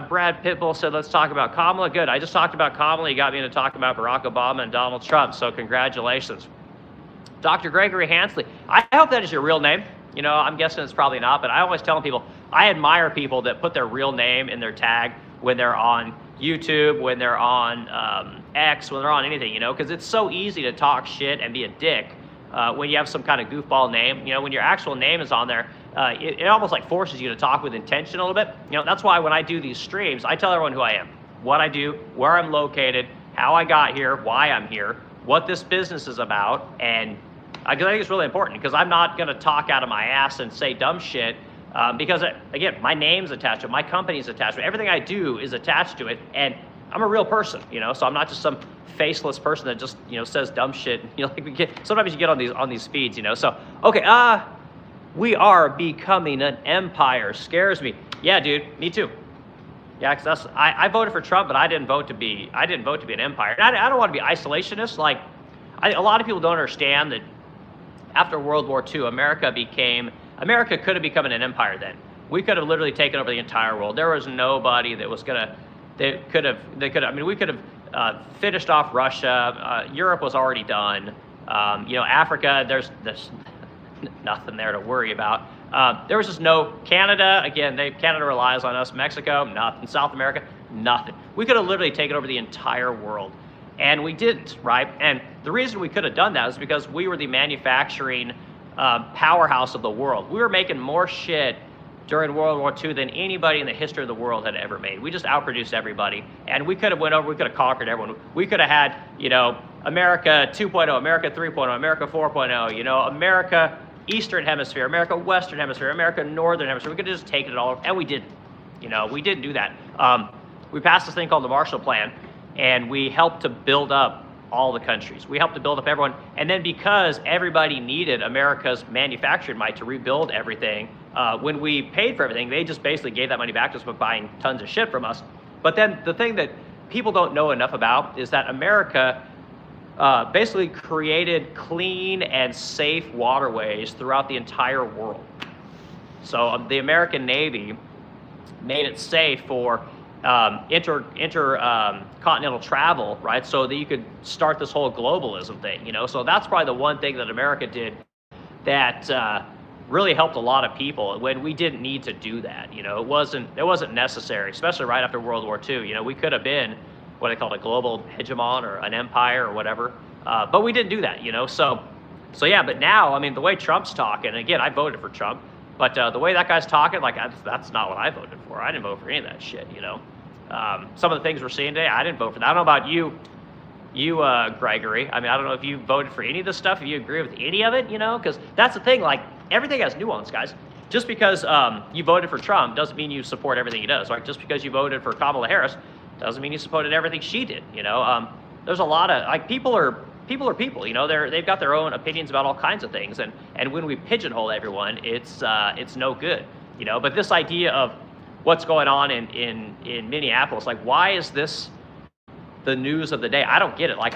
Brad Pitbull said, let's talk about Kamala. Good, I just talked about Kamala. You got me into talking about Barack Obama and Donald Trump, so congratulations. Dr. Gregory Hansley, I hope that is your real name. You know, I'm guessing it's probably not, but I always tell people, I admire people that put their real name in their tag when they're on YouTube, when they're on X, when they're on anything, you know, because it's so easy to talk shit and be a dick when you have some kind of goofball name. You know, when your actual name is on there, it almost like forces you to talk with intention a little bit. You know, that's why when I do these streams, I tell everyone who I am, what I do, where I'm located, how I got here, why I'm here, what this business is about, and I think it's really important because I'm not going to talk out of my ass and say dumb shit because, again, my name's attached to it, my company's attached to it, everything I do is attached to it, and I'm a real person, you know, so I'm not just some faceless person that just, you know, says dumb shit. You know, like sometimes you get on these feeds, you know. So, okay, we are becoming an empire. Scares me. Yeah, dude, me too. Yeah, because I voted for Trump, but I didn't vote to be an empire. And I don't want to be isolationist. Like, a lot of people don't understand that after World War II, America could have become an empire then. We could have literally taken over the entire world. There was nobody that was gonna, we could have finished off Russia. Europe was already done. Africa, there's nothing there to worry about. There was just no Canada. Again, Canada relies on us. Mexico, nothing. South America, nothing. We could have literally taken over the entire world, and we didn't, right? And the reason we could have done that is because we were the manufacturing powerhouse of the world. We were making more shit during World War II than anybody in the history of the world had ever made. We just outproduced everybody, and we could have went over. We could have conquered everyone. We could have had, America 2.0, America 3.0, America 4.0. America Eastern Hemisphere, America Western Hemisphere, America Northern Hemisphere. We could have just taken it all, and we didn't. We didn't do that. We passed this thing called the Marshall Plan, and we helped to build up all the countries. We helped to build up everyone, and then because everybody needed America's manufacturing might to rebuild everything, when we paid for everything, they just basically gave that money back to us by buying tons of shit from us. But then the thing that people don't know enough about is that America basically created clean and safe waterways throughout the entire world. So the American Navy made it safe for intercontinental travel, right? So that you could start this whole globalism thing, So that's probably the one thing that America did that really helped a lot of people when we didn't need to do that. It wasn't necessary, especially right after World War II. We could have been what they called a global hegemon or an empire or whatever, but we didn't do that. So yeah. But now, the way Trump's talking, again, I voted for Trump. But the way that guy's talking, like, that's not what I voted for. I didn't vote for any of that shit, Some of the things we're seeing today, I didn't vote for that. I don't know about you, Gregory. I don't know if you voted for any of this stuff, if you agree with any of it, because that's the thing, like, everything has nuance, guys. Just because you voted for Trump doesn't mean you support everything he does, right? Just because you voted for Kamala Harris doesn't mean you supported everything she did, There's a lot of, like, people are people, they've got their own opinions about all kinds of things, and when we pigeonhole everyone, it's no good, But this idea of what's going on in Minneapolis, like, why is this the news of the day? I don't get it. Like,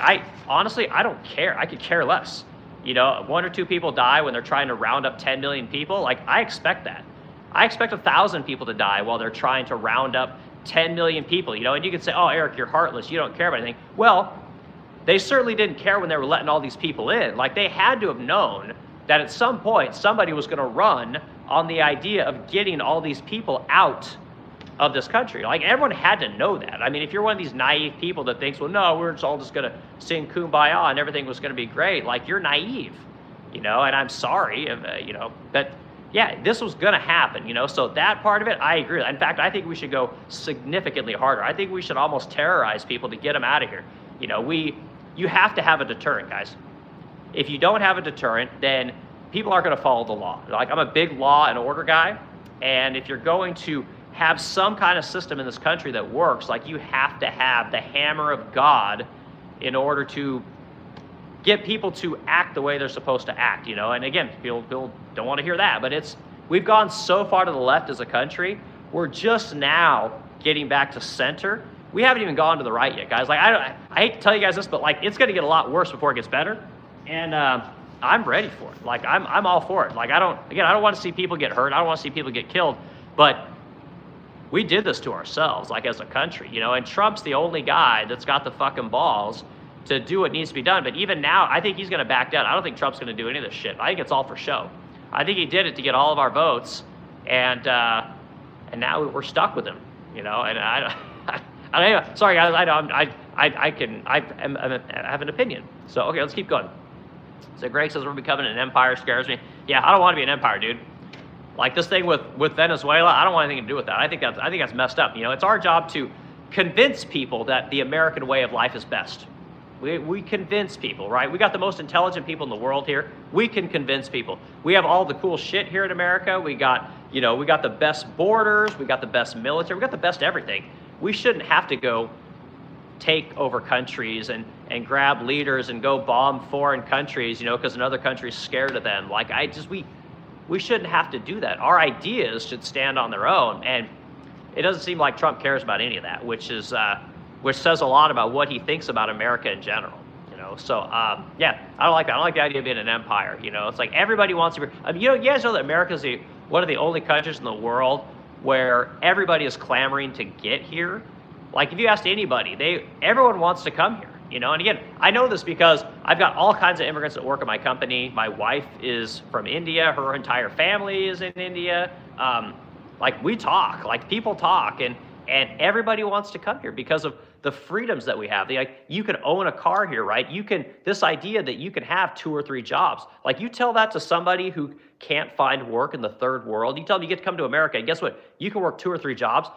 honestly, I don't care. I could care less. 1 or 2 people die when they're trying to round up 10 million people. Like, I expect that. I expect 1,000 people to die while they're trying to round up 10 million people, and you could say, oh, Eric, you're heartless. You don't care about anything. Well, they certainly didn't care when they were letting all these people in. Like, they had to have known that at some point somebody was going to run on the idea of getting all these people out of this country. Like, everyone had to know that. If you're one of these naive people that thinks, well, no, we're all just going to sing Kumbaya and everything was going to be great, like, you're naive, and I'm sorry, but yeah, this was going to happen, so that part of it, I agree with. In fact, I think we should go significantly harder. I think we should almost terrorize people to get them out of here. You have to have a deterrent, guys. If you don't have a deterrent, then people aren't going to follow the law. Like, I'm a big law and order guy, and if you're going to have some kind of system in this country that works, like, you have to have the hammer of God in order to get people to act the way they're supposed to act, And again, people don't want to hear that, but we've gone so far to the left as a country. We're just now getting back to center. We haven't even gone to the right yet, guys. Like, I hate to tell you guys this, but, like, it's going to get a lot worse before it gets better. And I'm ready for it. Like, I'm all for it. Like, I don't want to see people get hurt. I don't want to see people get killed. But we did this to ourselves, like, as a country, And Trump's the only guy that's got the fucking balls to do what needs to be done. But even now, I think he's going to back down. I don't think Trump's going to do any of this shit. I think it's all for show. I think he did it to get all of our votes, and now we're stuck with him, And sorry, guys. I have an opinion. So, okay, let's keep going. So Greg says we're becoming an empire. Scares me. Yeah, I don't want to be an empire, dude. Like, this thing with Venezuela, I don't want anything to do with that. I think that's messed up. It's our job to convince people that the American way of life is best. We convince people, right? We got the most intelligent people in the world here. We can convince people. We have all the cool shit here in America. We got the best borders. We got the best military. We got the best everything. We shouldn't have to go take over countries and grab leaders and go bomb foreign countries, because another country's scared of them. Like, we shouldn't have to do that. Our ideas should stand on their own, and it doesn't seem like Trump cares about any of that, which says a lot about what he thinks about America in general. So yeah, I don't like that. I don't like the idea of being an empire. It's like everybody wants to be. You guys know that America's one of the only countries in the world where everybody is clamoring to get here. Like if you asked anybody, everyone wants to come here. And again, I know this because I've got all kinds of immigrants that work at my company. My wife is from India. Her entire family is in India. Like we talk, like people talk, and everybody wants to come here because of the freedoms that we have. You can own a car here, right? This idea that you can have 2 or 3 jobs. Like you tell that to somebody who can't find work in the third world. You tell them you get to come to America, and guess what? You can work 2 or 3 jobs.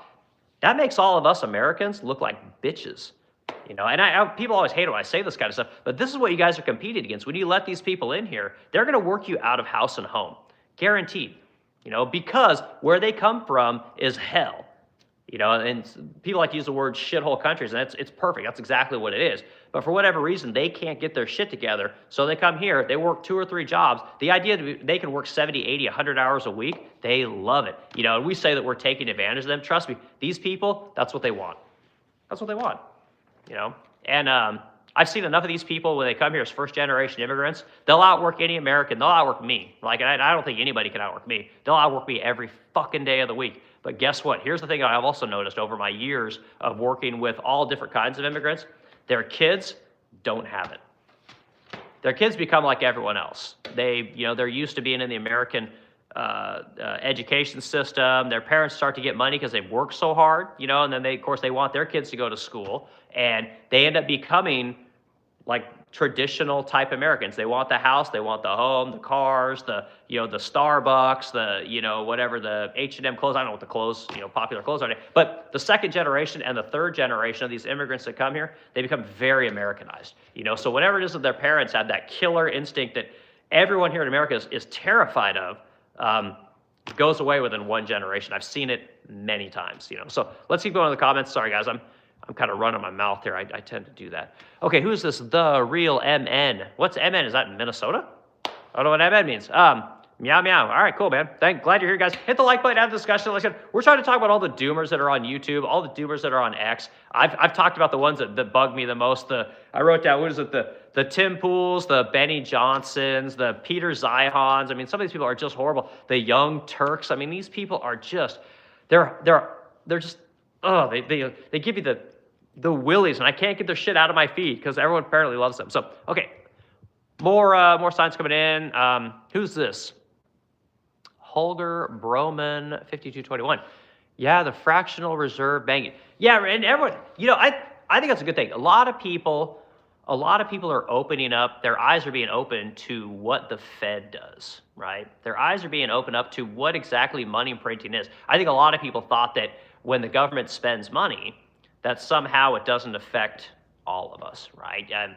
That makes all of us Americans look like bitches. And people always hate it when I say this kind of stuff, but this is what you guys are competing against. When you let these people in here, they're going to work you out of house and home. Guaranteed. Because where they come from is hell. And people like to use the word shithole countries, and it's perfect. That's exactly what it is. But for whatever reason, they can't get their shit together, so they come here, they work 2 or 3 jobs. The idea that they can work 70, 80, 100 hours a week, they love it. And we say that we're taking advantage of them. Trust me, these people, that's what they want. That's what they want. And I've seen enough of these people when they come here as first-generation immigrants. They'll outwork any American. They'll outwork me. Like, I don't think anybody can outwork me. They'll outwork me every fucking day of the week. But guess what? Here's the thing I've also noticed over my years of working with all different kinds of immigrants. Their kids don't have it. Their kids become like everyone else. They're used to being in the American education system. Their parents start to get money because they've worked so hard, and then of course they want their kids to go to school, and they end up becoming like traditional type Americans. They want the house, they want the home, the cars, the Starbucks, whatever, the H&M clothes. I don't know what the clothes, popular clothes are. But the second generation and the third generation of these immigrants that come here, they become very Americanized. So whatever it is that their parents had, that killer instinct that everyone here in America is terrified of, goes away within 1 generation. I've seen it many times, So let's keep going in the comments. Sorry, guys, I'm kind of running my mouth here. I tend to do that. Okay, who's this? The real MN. What's MN? Is that in Minnesota? I don't know what MN means. Meow, meow. All right, cool, man. Glad you're here, guys. Hit the like button, add the discussion. Like I said, we're trying to talk about all the doomers that are on YouTube, all the doomers that are on X. I've talked about the ones that bug me the most. I wrote down, what is it? The Tim Pools, the Benny Johnsons, the Peter Zihans. I mean, some of these people are just horrible. The Young Turks. I mean, these people are just, they're just, they give you the willies, and I can't get their shit out of my feed because everyone apparently loves them. So, okay, more signs coming in. Who's this? Holger Broman 5221. Yeah, the fractional reserve banking. Yeah, and everyone, I think that's a good thing. A lot of people are opening up, their eyes are being opened to what the Fed does, right? Their eyes are being opened up to what exactly money printing is. I think a lot of people thought that when the government spends money, that somehow it doesn't affect all of us, right? And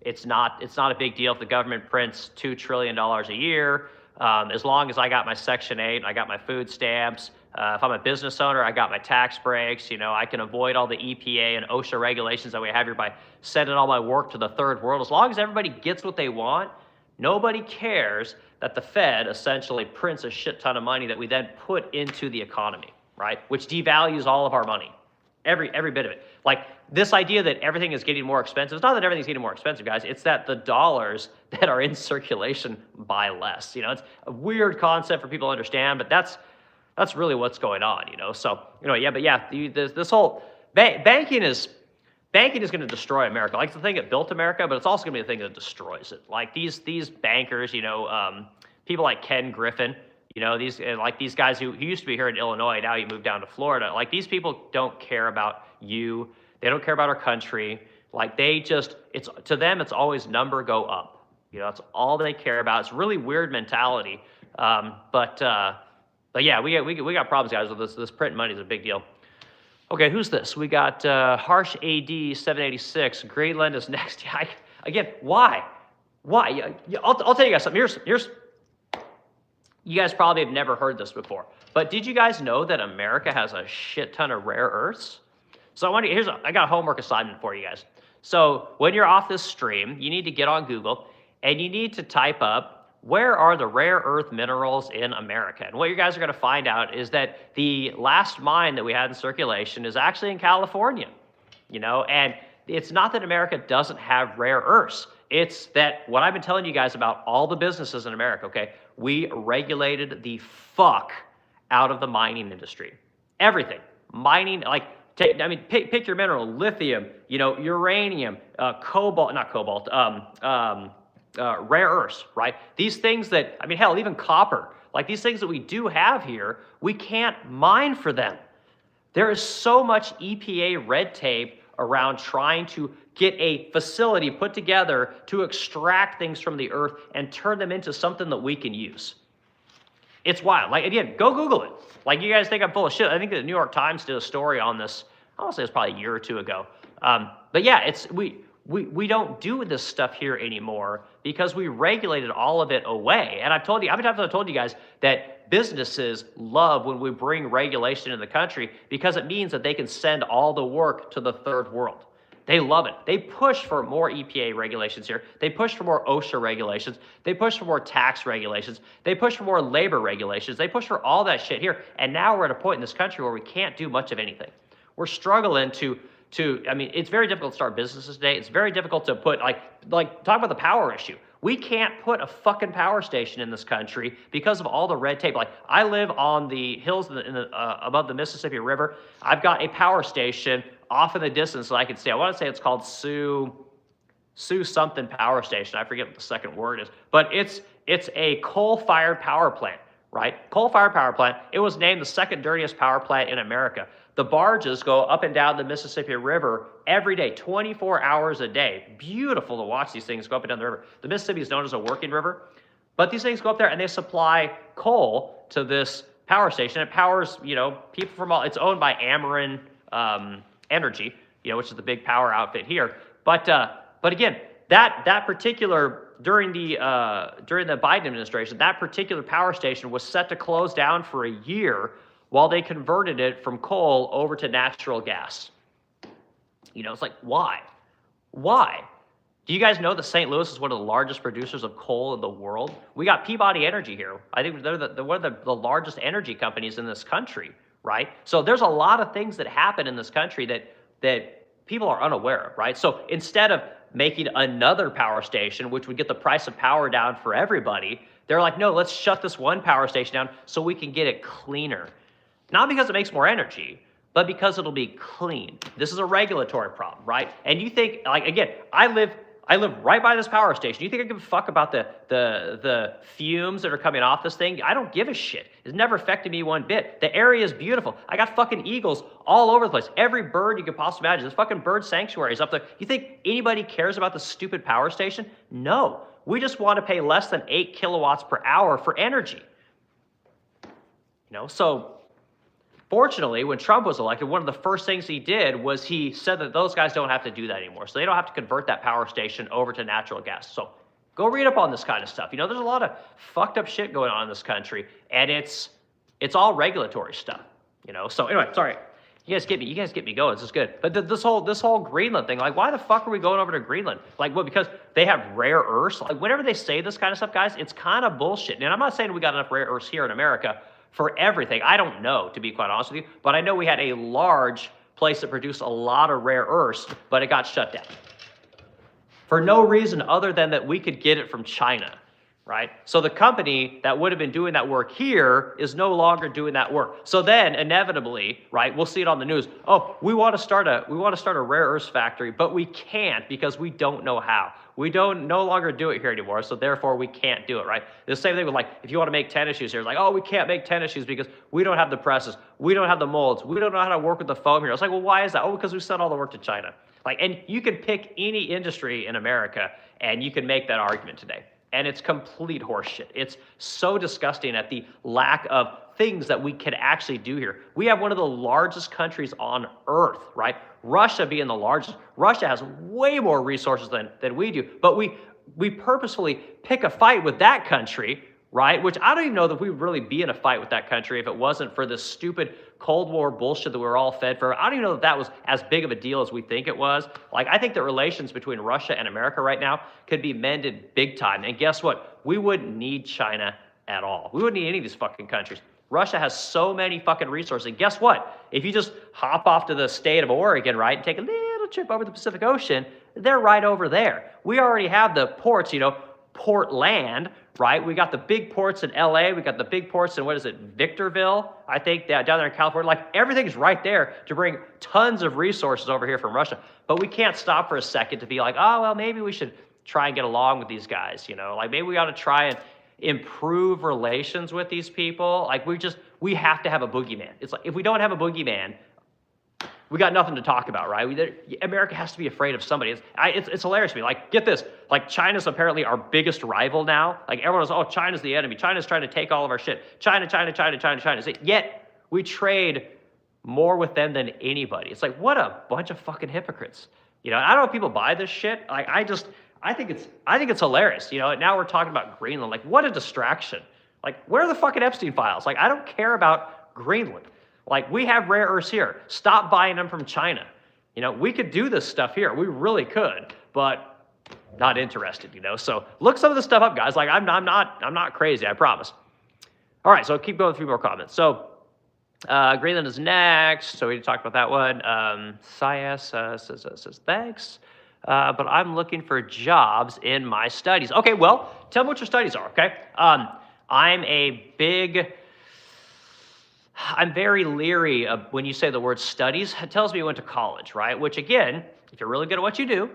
it's not a big deal if the government prints $2 trillion a year. As long as I got my Section 8 and I got my food stamps, if I'm a business owner, I got my tax breaks, I can avoid all the EPA and OSHA regulations that we have here by sending all my work to the third world. As long as everybody gets what they want, nobody cares that the Fed essentially prints a shit ton of money that we then put into the economy, right? Which devalues all of our money. Every bit of it. Like this idea that everything is getting more expensive. It's not that everything's getting more expensive, guys. It's that the dollars that are in circulation buy less. It's a weird concept for people to understand, but that's really what's going on. So this whole banking is going to destroy America. Like it's the thing that built America, but it's also going to be the thing that destroys it. Like these bankers, people like Ken Griffin. These guys who used to be here in Illinois, now you moved down to Florida. Like these people don't care about you. They don't care about our country. Like to them, it's always number go up. That's all they care about. It's a really weird mentality. But yeah, we got problems, guys, with this print money is a big deal. Okay, who's this? We got Harsh AD 786. Greenland is next. Yeah, again, why? Why? I'll tell you guys something. Here's. You guys probably have never heard this before, but did you guys know that America has a shit ton of rare earths? So I got a homework assignment for you guys. So when you're off this stream, you need to get on Google and you need to type up where are the rare earth minerals in America? And what you guys are going to find out is that the last mine that we had in circulation is actually in California, and it's not that America doesn't have rare earths. It's that what I've been telling you guys about all the businesses in America, okay, we regulated the fuck out of the mining industry. Everything. Mining, like, pick your mineral, lithium, uranium, rare earths, right? These things that, hell, even copper, like these things that we do have here, we can't mine for them. There is so much EPA red tape around trying to get a facility put together to extract things from the earth and turn them into something that we can use. It's wild. Like, again, go Google it. Like, you guys think I'm full of shit. I think the New York Times did a story on this. I want to say it was probably a year or two ago. But yeah, we don't do this stuff here anymore because we regulated all of it away. And I've told you, I've told you guys that businesses love when we bring regulation in the country because it means that they can send all the work to the third world. They love it. They push for more EPA regulations here. They push for more OSHA regulations. They push for more tax regulations. They push for more labor regulations. They push for all that shit here. And now we're at a point in this country where we can't do much of anything. We're struggling to it's very difficult to start businesses today. It's very difficult to put, talk about the power issue. We can't put a fucking power station in this country because of all the red tape. Like, I live on the hills above the Mississippi River. I've got a power station off in the distance that I can see. I want to say it's called Sioux something power station. I forget what the second word is, but it's a coal-fired power plant, right? Coal-fired power plant. It was named the second dirtiest power plant in America. The barges go up and down the Mississippi River every day, 24 hours a day. Beautiful to watch these things go up and down the river. The Mississippi is known as a working river, but these things go up there and they supply coal to this power station. It powers, people from all. It's owned by Ameren Energy, which is the big power outfit here. But again, that particular during the Biden administration, that particular power station was set to close down for a year while they converted it from coal over to natural gas. It's like, why? Why? Do you guys know that St. Louis is one of the largest producers of coal in the world? We got Peabody Energy here. I think they're one of the largest energy companies in this country, right? So there's a lot of things that happen in this country that people are unaware of, right? So instead of making another power station, which would get the price of power down for everybody, they're like, no, let's shut this one power station down so we can get it cleaner. Not because it makes more energy, but because it'll be clean. This is a regulatory problem, right? And you think, again, I live right by this power station. You think I give a fuck about the fumes that are coming off this thing? I don't give a shit. It's never affected me one bit. The area is beautiful. I got fucking eagles all over the place. Every bird you could possibly imagine. This fucking bird sanctuary is up there. You think anybody cares about the stupid power station? No. We just want to pay less than 8 kilowatts per hour for energy. So fortunately, when Trump was elected, one of the first things he did was he said that those guys don't have to do that anymore. So they don't have to convert that power station over to natural gas. So go read up on this kind of stuff. There's a lot of fucked up shit going on in this country, and it's all regulatory stuff. So anyway, sorry. You guys get me going. This is good. But this whole Greenland thing, like, why the fuck are we going over to Greenland? Like, well, because they have rare earths. Like, whenever they say this kind of stuff, guys, it's kind of bullshit. And I'm not saying we got enough rare earths here in America for everything. I don't know, to be quite honest with you, but I know we had a large place that produced a lot of rare earths, but it got shut down for no reason other than that we could get it from China, right? So the company that would have been doing that work here is no longer doing that work. So then inevitably, right, we'll see it on the news. Oh, we want to start a rare earths factory, but we can't because we don't know how. We don't no longer do it here anymore, so therefore we can't do it, right? The same thing with, like, if you want to make tennis shoes here, it's like, oh, we can't make tennis shoes because we don't have the presses, we don't have the molds, we don't know how to work with the foam here. It's like, well, why is that? Oh, because we sent all the work to China. Like, and you can pick any industry in America and you can make that argument today. And it's complete horseshit. It's so disgusting at the lack of things that we can actually do here. We have one of the largest countries on earth, right? Russia being the largest. Russia has way more resources than we do, but we purposefully pick a fight with that country, right? Which I don't even know that we would really be in a fight with that country if it wasn't for this stupid Cold War bullshit that we were all fed for. I don't even know if that was as big of a deal as we think it was. Like, I think the relations between Russia and America right now could be mended big time. And guess what? We wouldn't need China at all. We wouldn't need any of these fucking countries. Russia has so many fucking resources. And guess what? If you just hop off to the state of Oregon, right, and take a little trip over the Pacific Ocean, they're right over there. We already have the ports, you know, Portland, right? We got the big ports in LA. We got the big ports in, what is it, Victorville, I think, down there in California. Like, everything's right there to bring tons of resources over here from Russia. But we can't stop for a second to be like, oh, well, maybe we should try and get along with these guys, you know? Like, maybe we ought to try and improve relations with these people. Like, we have to have a boogeyman. It's like, if we don't have a boogeyman, we got nothing to talk about, right? America has to be afraid of somebody. It's hilarious to me. Like, get this. Like, China's apparently our biggest rival now. Like, everyone goes, oh, China's the enemy. China's trying to take all of our shit. China. Yet, we trade more with them than anybody. It's like, what a bunch of fucking hypocrites. You know, I don't know if people buy this shit. Like, I think it's hilarious. You know, now we're talking about Greenland. Like, what a distraction. Like, where are the fucking Epstein files? Like, I don't care about Greenland. Like, we have rare earths here. Stop buying them from China. You know, we could do this stuff here. We really could, but not interested, you know? So look some of this stuff up, guys. Like, I'm not crazy, I promise. All right, so keep going through more comments. So Greenland is next. So we talked about that one. Sias says, thanks. But I'm looking for jobs in my studies. Okay, well, tell me what your studies are, okay? I'm very leery of when you say the word studies. It tells me you went to college, right? Which, again, if you're really good at what you do,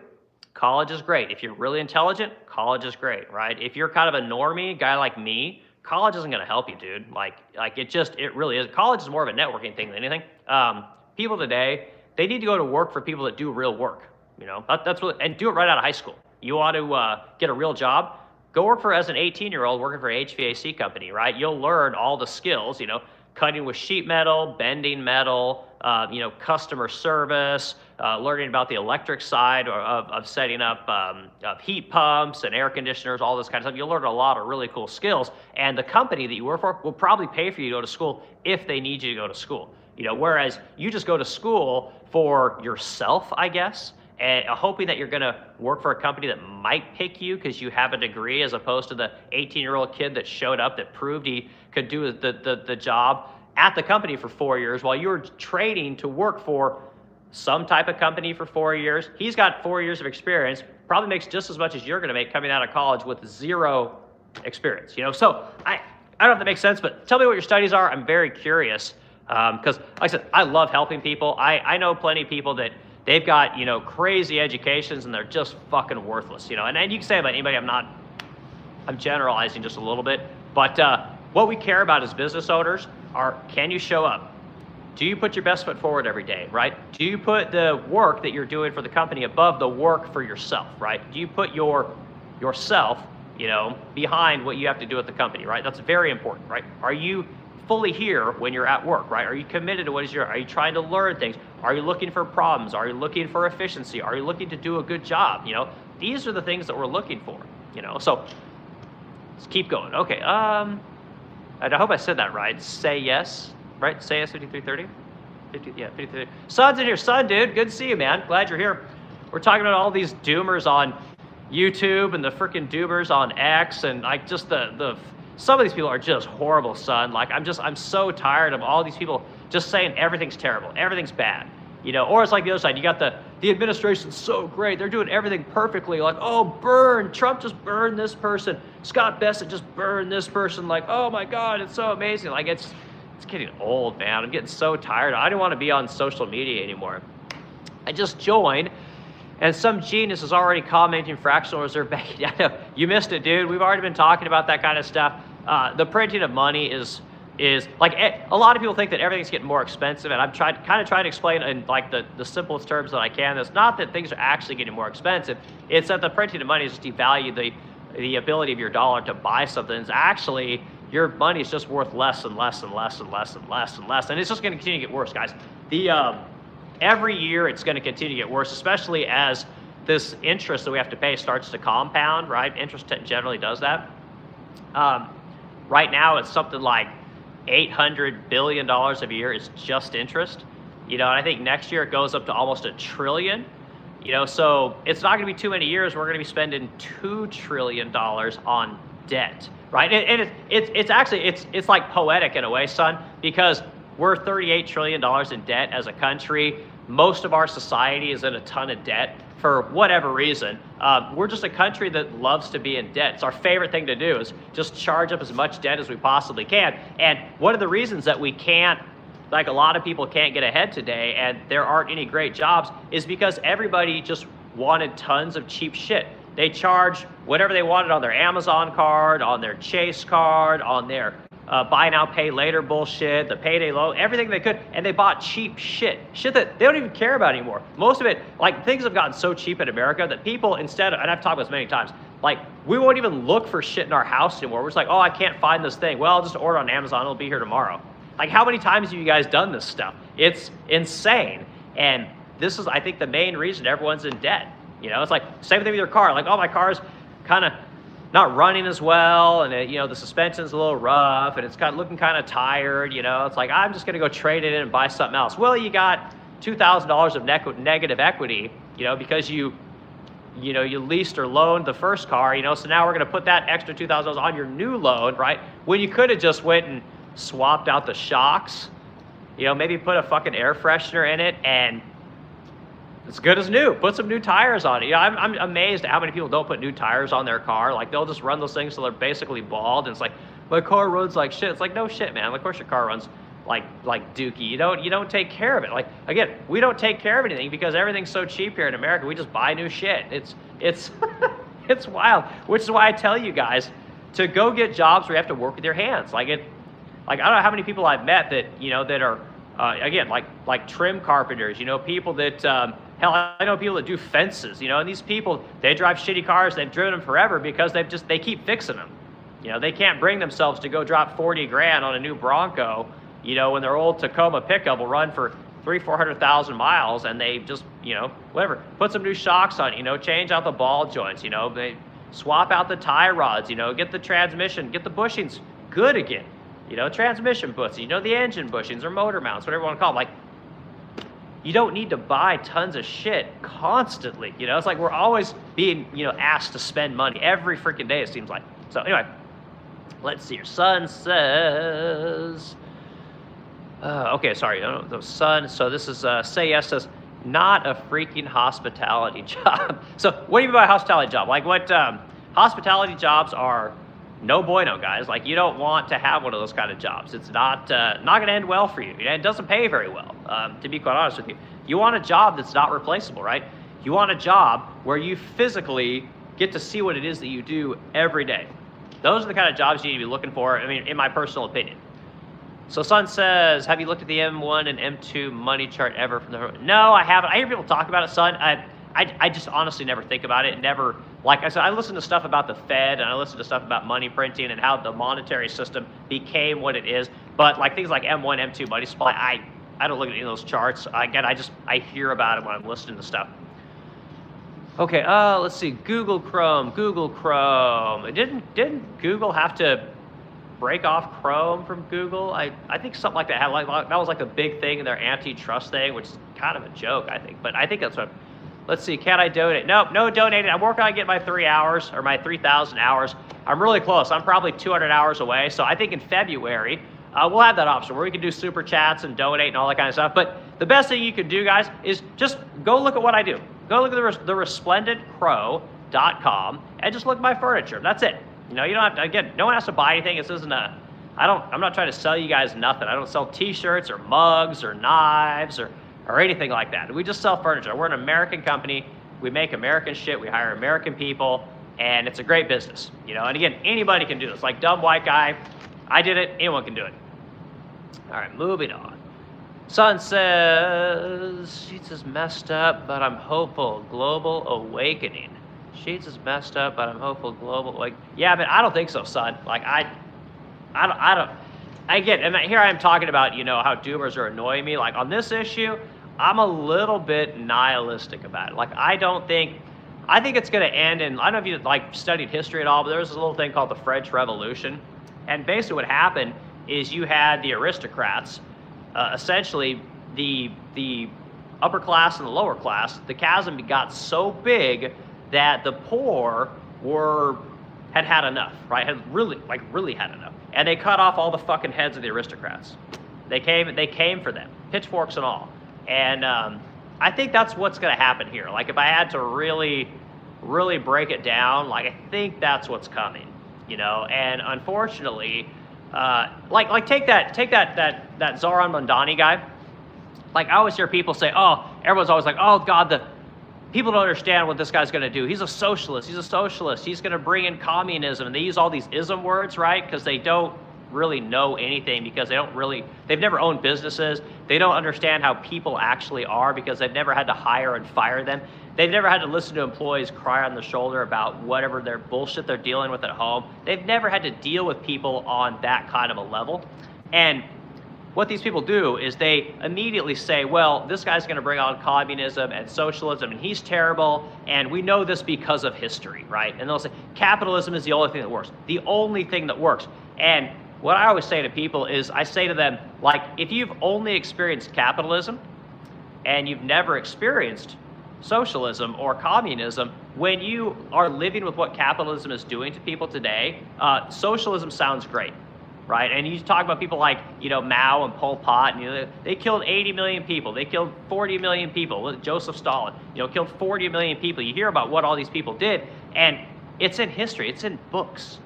college is great. If you're really intelligent, college is great, right? If you're kind of a normie guy like me, college isn't going to help you, dude. Like it really is. College is more of a networking thing than anything. People today, they need to go to work for people that do real work, you know? That's really, and do it right out of high school. You want to get a real job? Go work for, as an 18-year-old, working for an HVAC company, right? You'll learn all the skills, you know, cutting with sheet metal, bending metal, you know, customer service, learning about the electric side of setting up of heat pumps and air conditioners, all this kind of stuff. You'll learn a lot of really cool skills, and the company that you work for will probably pay for you to go to school if they need you to go to school. You know, whereas you just go to school for yourself, I guess, and hoping that you're going to work for a company that might pick you because you have a degree, as opposed to the 18-year-old kid that showed up that proved he could do the job at the company for 4 years while you were training to work for some type of company for 4 years. He's got 4 years of experience, probably makes just as much as you're going to make coming out of college with zero experience. You know, so I don't know if that makes sense, but tell me what your studies are. I'm very curious because, like I said, I love helping people. I know plenty of people that they've got, you know, crazy educations and they're just fucking worthless, you know. And you can say about anybody, I'm generalizing just a little bit, but what we care about as business owners are, can you show up? Do you put your best foot forward every day, right? Do you put the work that you're doing for the company above the work for yourself, right? Do you put yourself, you know, behind what you have to do at the company, right? That's very important, right? Are you fully here when you're at work, right? Are you committed to are you trying to learn things? Are you looking for problems? Are you looking for efficiency? Are you looking to do a good job? You know, these are the things that we're looking for, you know? So let's keep going. Okay, I hope I said that right. Say yes, right? Say yes, 5330? 5330. Son's in here. Son, dude, good to see you, man. Glad you're here. We're talking about all these doomers on YouTube and the freaking doomers on X, and like just some of these people are just horrible, son. Like, I'm so tired of all these people just saying everything's terrible, everything's bad, you know? Or it's like the other side. You got the administration's so great, they're doing everything perfectly. Like, oh, burn, Trump just burned this person, Scott Bassett just burned this person. Like, oh my God, it's so amazing. Like, it's getting old, man. I'm getting so tired. I don't want to be on social media anymore. I just joined, and some genius is already commenting fractional reserve banking. I know, you missed it, dude. We've already been talking about that kind of stuff. The printing of money is like, a lot of people think that everything's getting more expensive, and I'm trying to explain in like the simplest terms that I can. It's not that things are actually getting more expensive. It's that the printing of money has just devalued the ability of your dollar to buy something. It's actually, your money is just worth less and less and less and less and less and less, and it's just going to continue to get worse, guys. Every year it's going to continue to get worse, especially as this interest that we have to pay starts to compound, right? Interest generally does that. Right now it's something like, $800 billion a year is just interest. And I think next year it goes up to almost $1 trillion. So it's not going to be too many years. We're going to be spending $2 trillion on debt, right? And it's actually, it's like poetic in a way, son, because we're $38 trillion in debt as a country. Most of our society is in a ton of debt for whatever reason. We're just a country that loves to be in debt. It's our favorite thing to do is just charge up as much debt as we possibly can. And one of the reasons that we can't, like a lot of people can't get ahead today and there aren't any great jobs is because everybody just wanted tons of cheap shit. They charged whatever they wanted on their Amazon card, on their Chase card, on their buy now, pay later bullshit, the payday loan, everything they could, and they bought cheap shit that they don't even care about anymore. Most of it, like things have gotten so cheap in America that people instead of, and I've talked about this many times, like we won't even look for shit in our house anymore. We're just like, oh, I can't find this thing. Well, I'll just order on Amazon, it'll be here tomorrow. Like how many times have you guys done this stuff? It's insane. And this is, I think, the main reason everyone's in debt. It's like same thing with your car. Like, oh, my car's kind of not running as well, and the suspension's a little rough, and it's kind of looking kind of tired. It's like I'm just gonna go trade it in and buy something else. Well, you got $2,000 of negative equity, because you leased or loaned the first car. So now we're gonna put that extra $2,000 on your new loan, right? When you could have just went and swapped out the shocks, maybe put a fucking air freshener in it, and it's good as new. Put some new tires on it. I'm amazed at how many people don't put new tires on their car. Like they'll just run those things till they're basically bald, and it's like, my car runs like shit. It's like, no shit, man. Of course your car runs like dookie. You don't take care of it. Like again, we don't take care of anything because everything's so cheap here in America. We just buy new shit. It's it's wild. Which is why I tell you guys to go get jobs where you have to work with your hands. Like I don't know how many people I've met that that are again like trim carpenters. People that hell, I know people that do fences. And these people, they drive shitty cars. They've driven them forever because they keep fixing them. They can't bring themselves to go drop 40 grand on a new Bronco. When their old Tacoma pickup will run for 300,000-400,000 miles, and they just whatever, put some new shocks on. Change out the ball joints. They swap out the tie rods. Get the transmission, get the bushings good again. Transmission bushings, the engine bushings or motor mounts, whatever you want to call them. Like, you don't need to buy tons of shit constantly. It's like we're always being, asked to spend money every freaking day, it seems like. So anyway, let's see. Your son says, okay, sorry, the son. So this is, say yes says, not a freaking hospitality job. So what do you mean by hospitality job? Like what, hospitality jobs are no bueno, guys. Like you don't want to have one of those kind of jobs. It's not going to end well for you. It doesn't pay very well, to be quite honest with you. You want a job that's not replaceable, right? You want a job where you physically get to see what it is that you do every day. Those are the kind of jobs you need to be looking for, in my personal opinion. So son says, have you looked at the M1 and M2 money chart ever from the... No, I haven't. I hear people talk about it, son. I just honestly never think about it. Never, like I said, I listen to stuff about the Fed and I listen to stuff about money printing and how the monetary system became what it is. But like things like M1, M2 money supply, I don't look at any of those charts. Again, I hear about it when I'm listening to stuff. Okay, let's see. Google Chrome. Didn't Google have to break off Chrome from Google? I think something like that. That was like a big thing in their antitrust thing, which is kind of a joke, I think. But I think that's what. Let's see, can I donate? Nope, no donating. I'm working on getting my 3 hours or my 3,000 hours. I'm really close. I'm probably 200 hours away. So I think in February, we'll have that option where we can do super chats and donate and all that kind of stuff. But the best thing you can do, guys, is just go look at what I do. Go look at the resplendentcrow.com and just look at my furniture. That's it. You don't have to, again, no one has to buy anything. This isn't I'm not trying to sell you guys nothing. I don't sell t-shirts or mugs or knives or anything like that. We just sell furniture. We're an American company. We make American shit. We hire American people, and it's a great business. And again, anybody can do this. Like dumb white guy, I did it. Anyone can do it. All right, moving on. Son says, Sheets is messed up, but I'm hopeful. Global awakening. Sheets is messed up, but I'm hopeful. Global awakening. Yeah, but I don't think so, son. Like I don't. Again, and here I am talking about, how doomers are annoying me. Like on this issue, I'm a little bit nihilistic about it. Like I think it's going to end in, I don't know if you studied history at all, but there was this little thing called the French Revolution. And basically what happened is you had the aristocrats, essentially the upper class and the lower class. The chasm got so big that the poor had enough, right? Had really had enough, and they cut off all the fucking heads of the aristocrats. They came for them, pitchforks and all. And I think that's what's going to happen here. Like, if I had to really break it down, like, I think that's what's coming, And unfortunately, take that Zoran Mondani guy. Like, I always hear people say, oh, everyone's always like, oh God, the people don't understand what this guy's going to do. He's a socialist. He's going to bring in communism. And they use all these ism words, right? Because they don't really know anything, because they've never owned businesses. They don't understand how people actually are, because they've never had to hire and fire them. They've never had to listen to employees cry on the shoulder about whatever their bullshit they're dealing with at home. They've never had to deal with people on that kind of a level. And what these people do is they immediately say, well, this guy's going to bring on communism and socialism, and he's terrible, and we know this because of history, right? And they'll say, capitalism is the only thing that works. The only thing that works. And what I always say to people is, I say to them, like, if you've only experienced capitalism and you've never experienced socialism or communism, when you are living with what capitalism is doing to people today, socialism sounds great, right? And you talk about people like, Mao and Pol Pot, and they killed 80 million people. They killed 40 million people. Joseph Stalin, killed 40 million people. You hear about what all these people did, and it's in history. It's in books.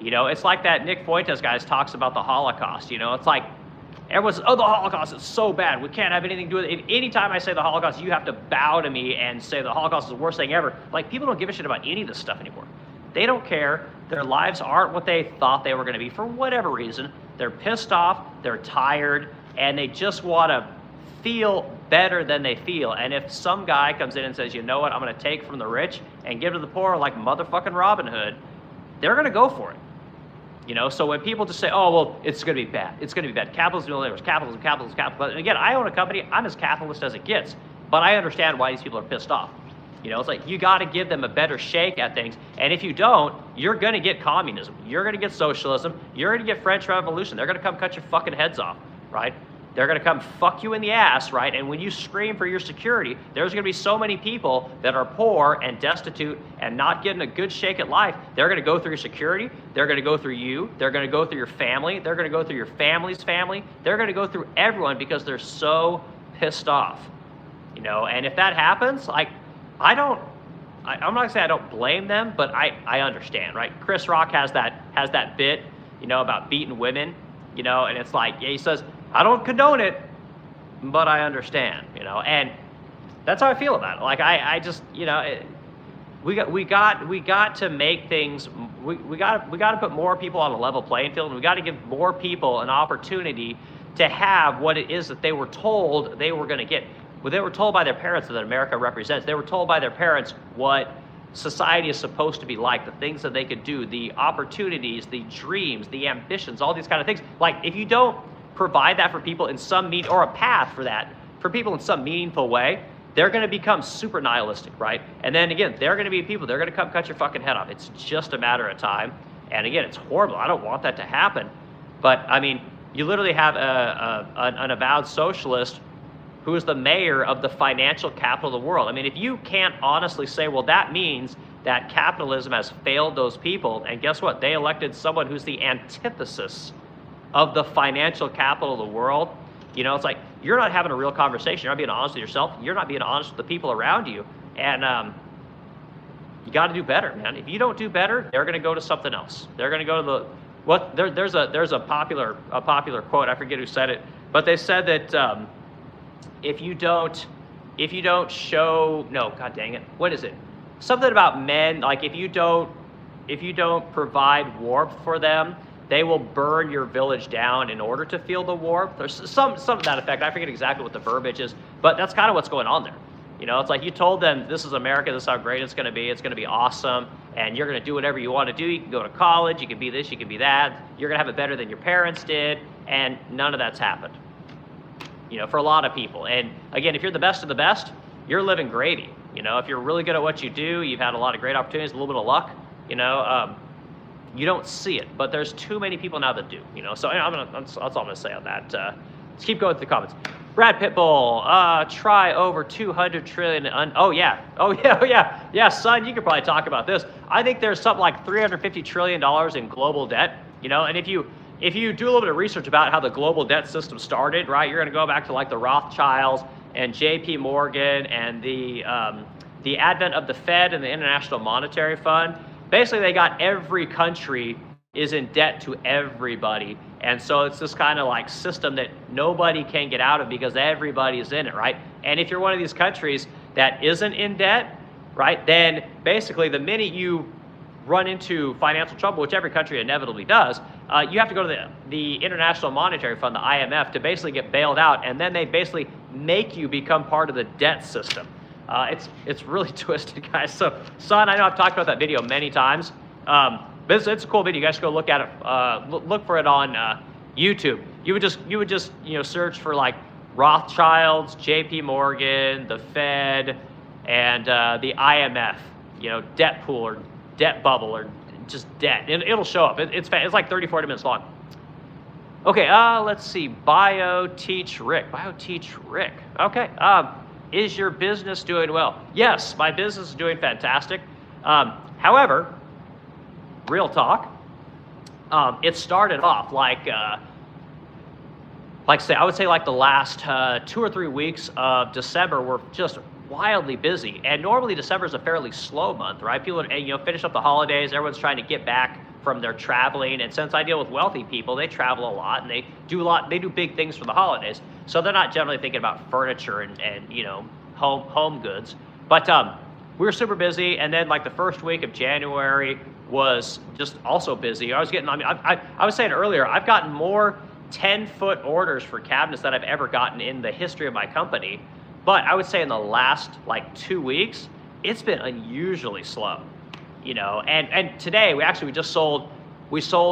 It's like that Nick Fuentes guy talks about the Holocaust. It's like everyone's, the Holocaust is so bad. We can't have anything to do with it. If anytime I say the Holocaust, you have to bow to me and say the Holocaust is the worst thing ever. Like, people don't give a shit about any of this stuff anymore. They don't care. Their lives aren't what they thought they were going to be for whatever reason. They're pissed off. They're tired, and they just want to feel better than they feel. And if some guy comes in and says, you know what, I'm going to take from the rich and give to the poor like motherfucking Robin Hood, they're going to go for it. So when people just say, oh, well, it's going to be bad. It's going to be bad. Capitalism, capitalism. And again, I own a company. I'm as capitalist as it gets. But I understand why these people are pissed off. It's like, you got to give them a better shake at things. And if you don't, you're going to get communism. You're going to get socialism. You're going to get French Revolution. They're going to come cut your fucking heads off, right? They're going to come fuck you in the ass, right? And when you scream for your security, there's going to be so many people that are poor and destitute and not getting a good shake at life. They're going to go through your security. They're going to go through you. They're going to go through your family. They're going to go through your family's family. They're going to go through everyone because they're so pissed off, And if that happens, like, I'm not going to say I don't blame them, but I understand, right? Chris Rock has that bit, about beating women, and it's like, yeah, he says, I don't condone it, but I understand, and that's how I feel about it. Like, I just, we got to make things, we got to put more people on a level playing field, and we got to give more people an opportunity to have what it is that they were told they were going to get. Well, they were told by their parents that America represents. They were told by their parents what society is supposed to be like, the things that they could do, the opportunities, the dreams, the ambitions, all these kind of things. Like, if you don't provide that for people in some or a path for that for people in some meaningful way, they're going to become super nihilistic, right? And then again, they're going to be people, they're going to come cut your fucking head off. It's just a matter of time. And again, it's horrible. I don't want that to happen. But I mean, you literally have an avowed socialist who is the mayor of the financial capital of the world. I mean, if you can't honestly say, well, that means that capitalism has failed those people, and guess what? They elected someone who's the antithesis of the financial capital of the world. It's like, you're not having a real conversation. You're not being honest with yourself. You're not being honest with the people around you. And you got to do better, man. If you don't do better, they're going to go to something else. They're going to go to there's a popular quote. I forget who said it, but they said that if you don't show, no, god dang it, what is it? Something about men, like if you don't provide warmth for them, they will burn your village down in order to feel the warmth. There's some to that effect. I forget exactly what the verbiage is, but that's kind of what's going on there. It's like you told them, this is America, this is how great it's going to be awesome, and you're going to do whatever you want to do. You can go to college, you can be this, you can be that, you're going to have it better than your parents did, and none of that's happened, for a lot of people. And again, if you're the best of the best, you're living gravy. If you're really good at what you do, you've had a lot of great opportunities, a little bit of luck, You don't see it, but there's too many people now that do, you know. So that's all I'm gonna say on that. Let's keep going through the comments. Brad Pitbull, try over 200 trillion. Oh yeah, yeah, son. You could probably talk about this. I think there's something like $350 trillion in global debt. You know, and if you do a little bit of research about how the global debt system started, right, you're gonna go back to like the Rothschilds and J.P. Morgan and the advent of the Fed and the International Monetary Fund. Basically, they got every country is in debt to everybody. And so it's this kind of like system that nobody can get out of because everybody's in it, right? And if you're one of these countries that isn't in debt, right, then basically the minute you run into financial trouble, which every country inevitably does, you have to go to the International Monetary Fund, the IMF, to basically get bailed out. And then they basically make you become part of the debt system. It's really twisted, guys. So, son, I know I've talked about that video many times, but it's a cool video. You guys should go look at it. Look for it on YouTube. You would just search for like Rothschilds, J.P. Morgan, the Fed, and the IMF. Debt pool or debt bubble or just debt. It'll show up. It's like 30, 40 minutes long. Okay. Let's see. Bio Teach Rick. Okay. Is your business doing well? Yes, my business is doing fantastic. However, real talk, it started off like say, I would say like the last 2 or 3 weeks of December were just wildly busy. And normally December is a fairly slow month, right? People, finish up the holidays. Everyone's trying to get back from their traveling. And since I deal with wealthy people, they travel a lot and they do big things for the holidays. So they're not generally thinking about furniture and home goods. But we were super busy. And then like the first week of January was just also busy. I was saying earlier, I've gotten more 10-foot orders for cabinets that I've ever gotten in the history of my company. But I would say in the last like 2 weeks, it's been unusually slow. And today we sold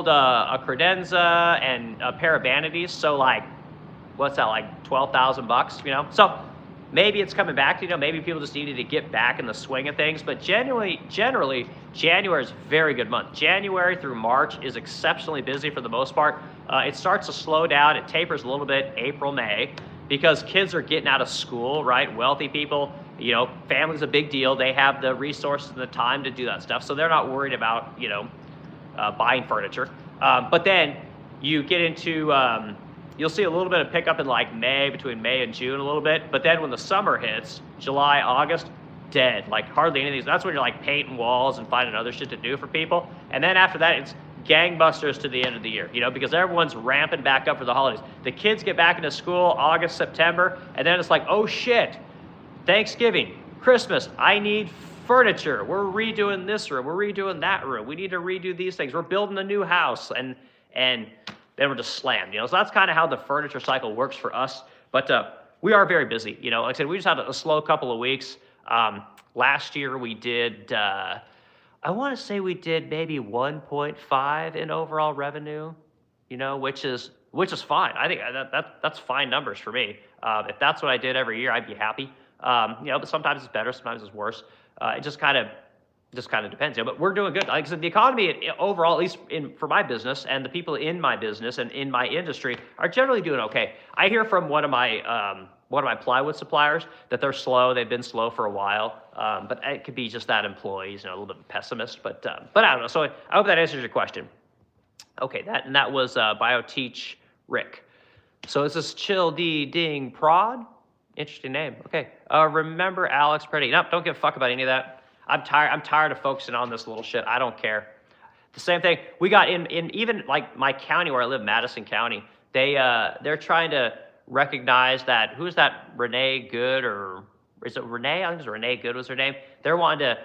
a credenza and a pair of vanities. So like, what's that, like $12,000, So maybe it's coming back, maybe people just needed to get back in the swing of things. But generally, January is a very good month. January through March is exceptionally busy for the most part. It starts to slow down. It tapers a little bit April, May, because kids are getting out of school, right? Wealthy people, family's a big deal. They have the resources and the time to do that stuff. So they're not worried about, buying furniture. But then you get into, you'll see a little bit of pickup in like between May and June a little bit. But then when the summer hits, July, August, dead, like hardly anything. That's when you're like painting walls and finding other shit to do for people. And then after that, it's gangbusters to the end of the year, because everyone's ramping back up for the holidays. The kids get back into school August, September, and then it's like, oh shit, Thanksgiving, Christmas, I need furniture. We're redoing this room. We're redoing that room. We need to redo these things. We're building a new house, and then we're just slammed, So that's kind of how the furniture cycle works for us. But we are very busy, Like I said, we just had a slow couple of weeks. Last year we did, I want to say we did maybe 1.5 in overall revenue, which is fine. I think that's fine numbers for me. If that's what I did every year, I'd be happy. But sometimes it's better, sometimes it's worse. It just kind of depends. But we're doing good. Like I said, the economy overall, at least for my business and the people in my business and in my industry, are generally doing okay. I hear from one of my plywood suppliers that they're slow. They've been slow for a while, but it could be just that employees, a little bit pessimist. But I don't know. So I hope that answers your question. Okay, that was BioTeach Rick. So this is Chill D Ding Prod. Interesting name. Okay. Remember Alex Preddy? Nope, don't give a fuck about any of that. I'm tired of focusing on this little shit. I don't care. The same thing we got in even like my county where I live, Madison County. They're trying to recognize that, who's that, Renee Good, or is it Renee? I think it's Renee Good was her name. They're wanting to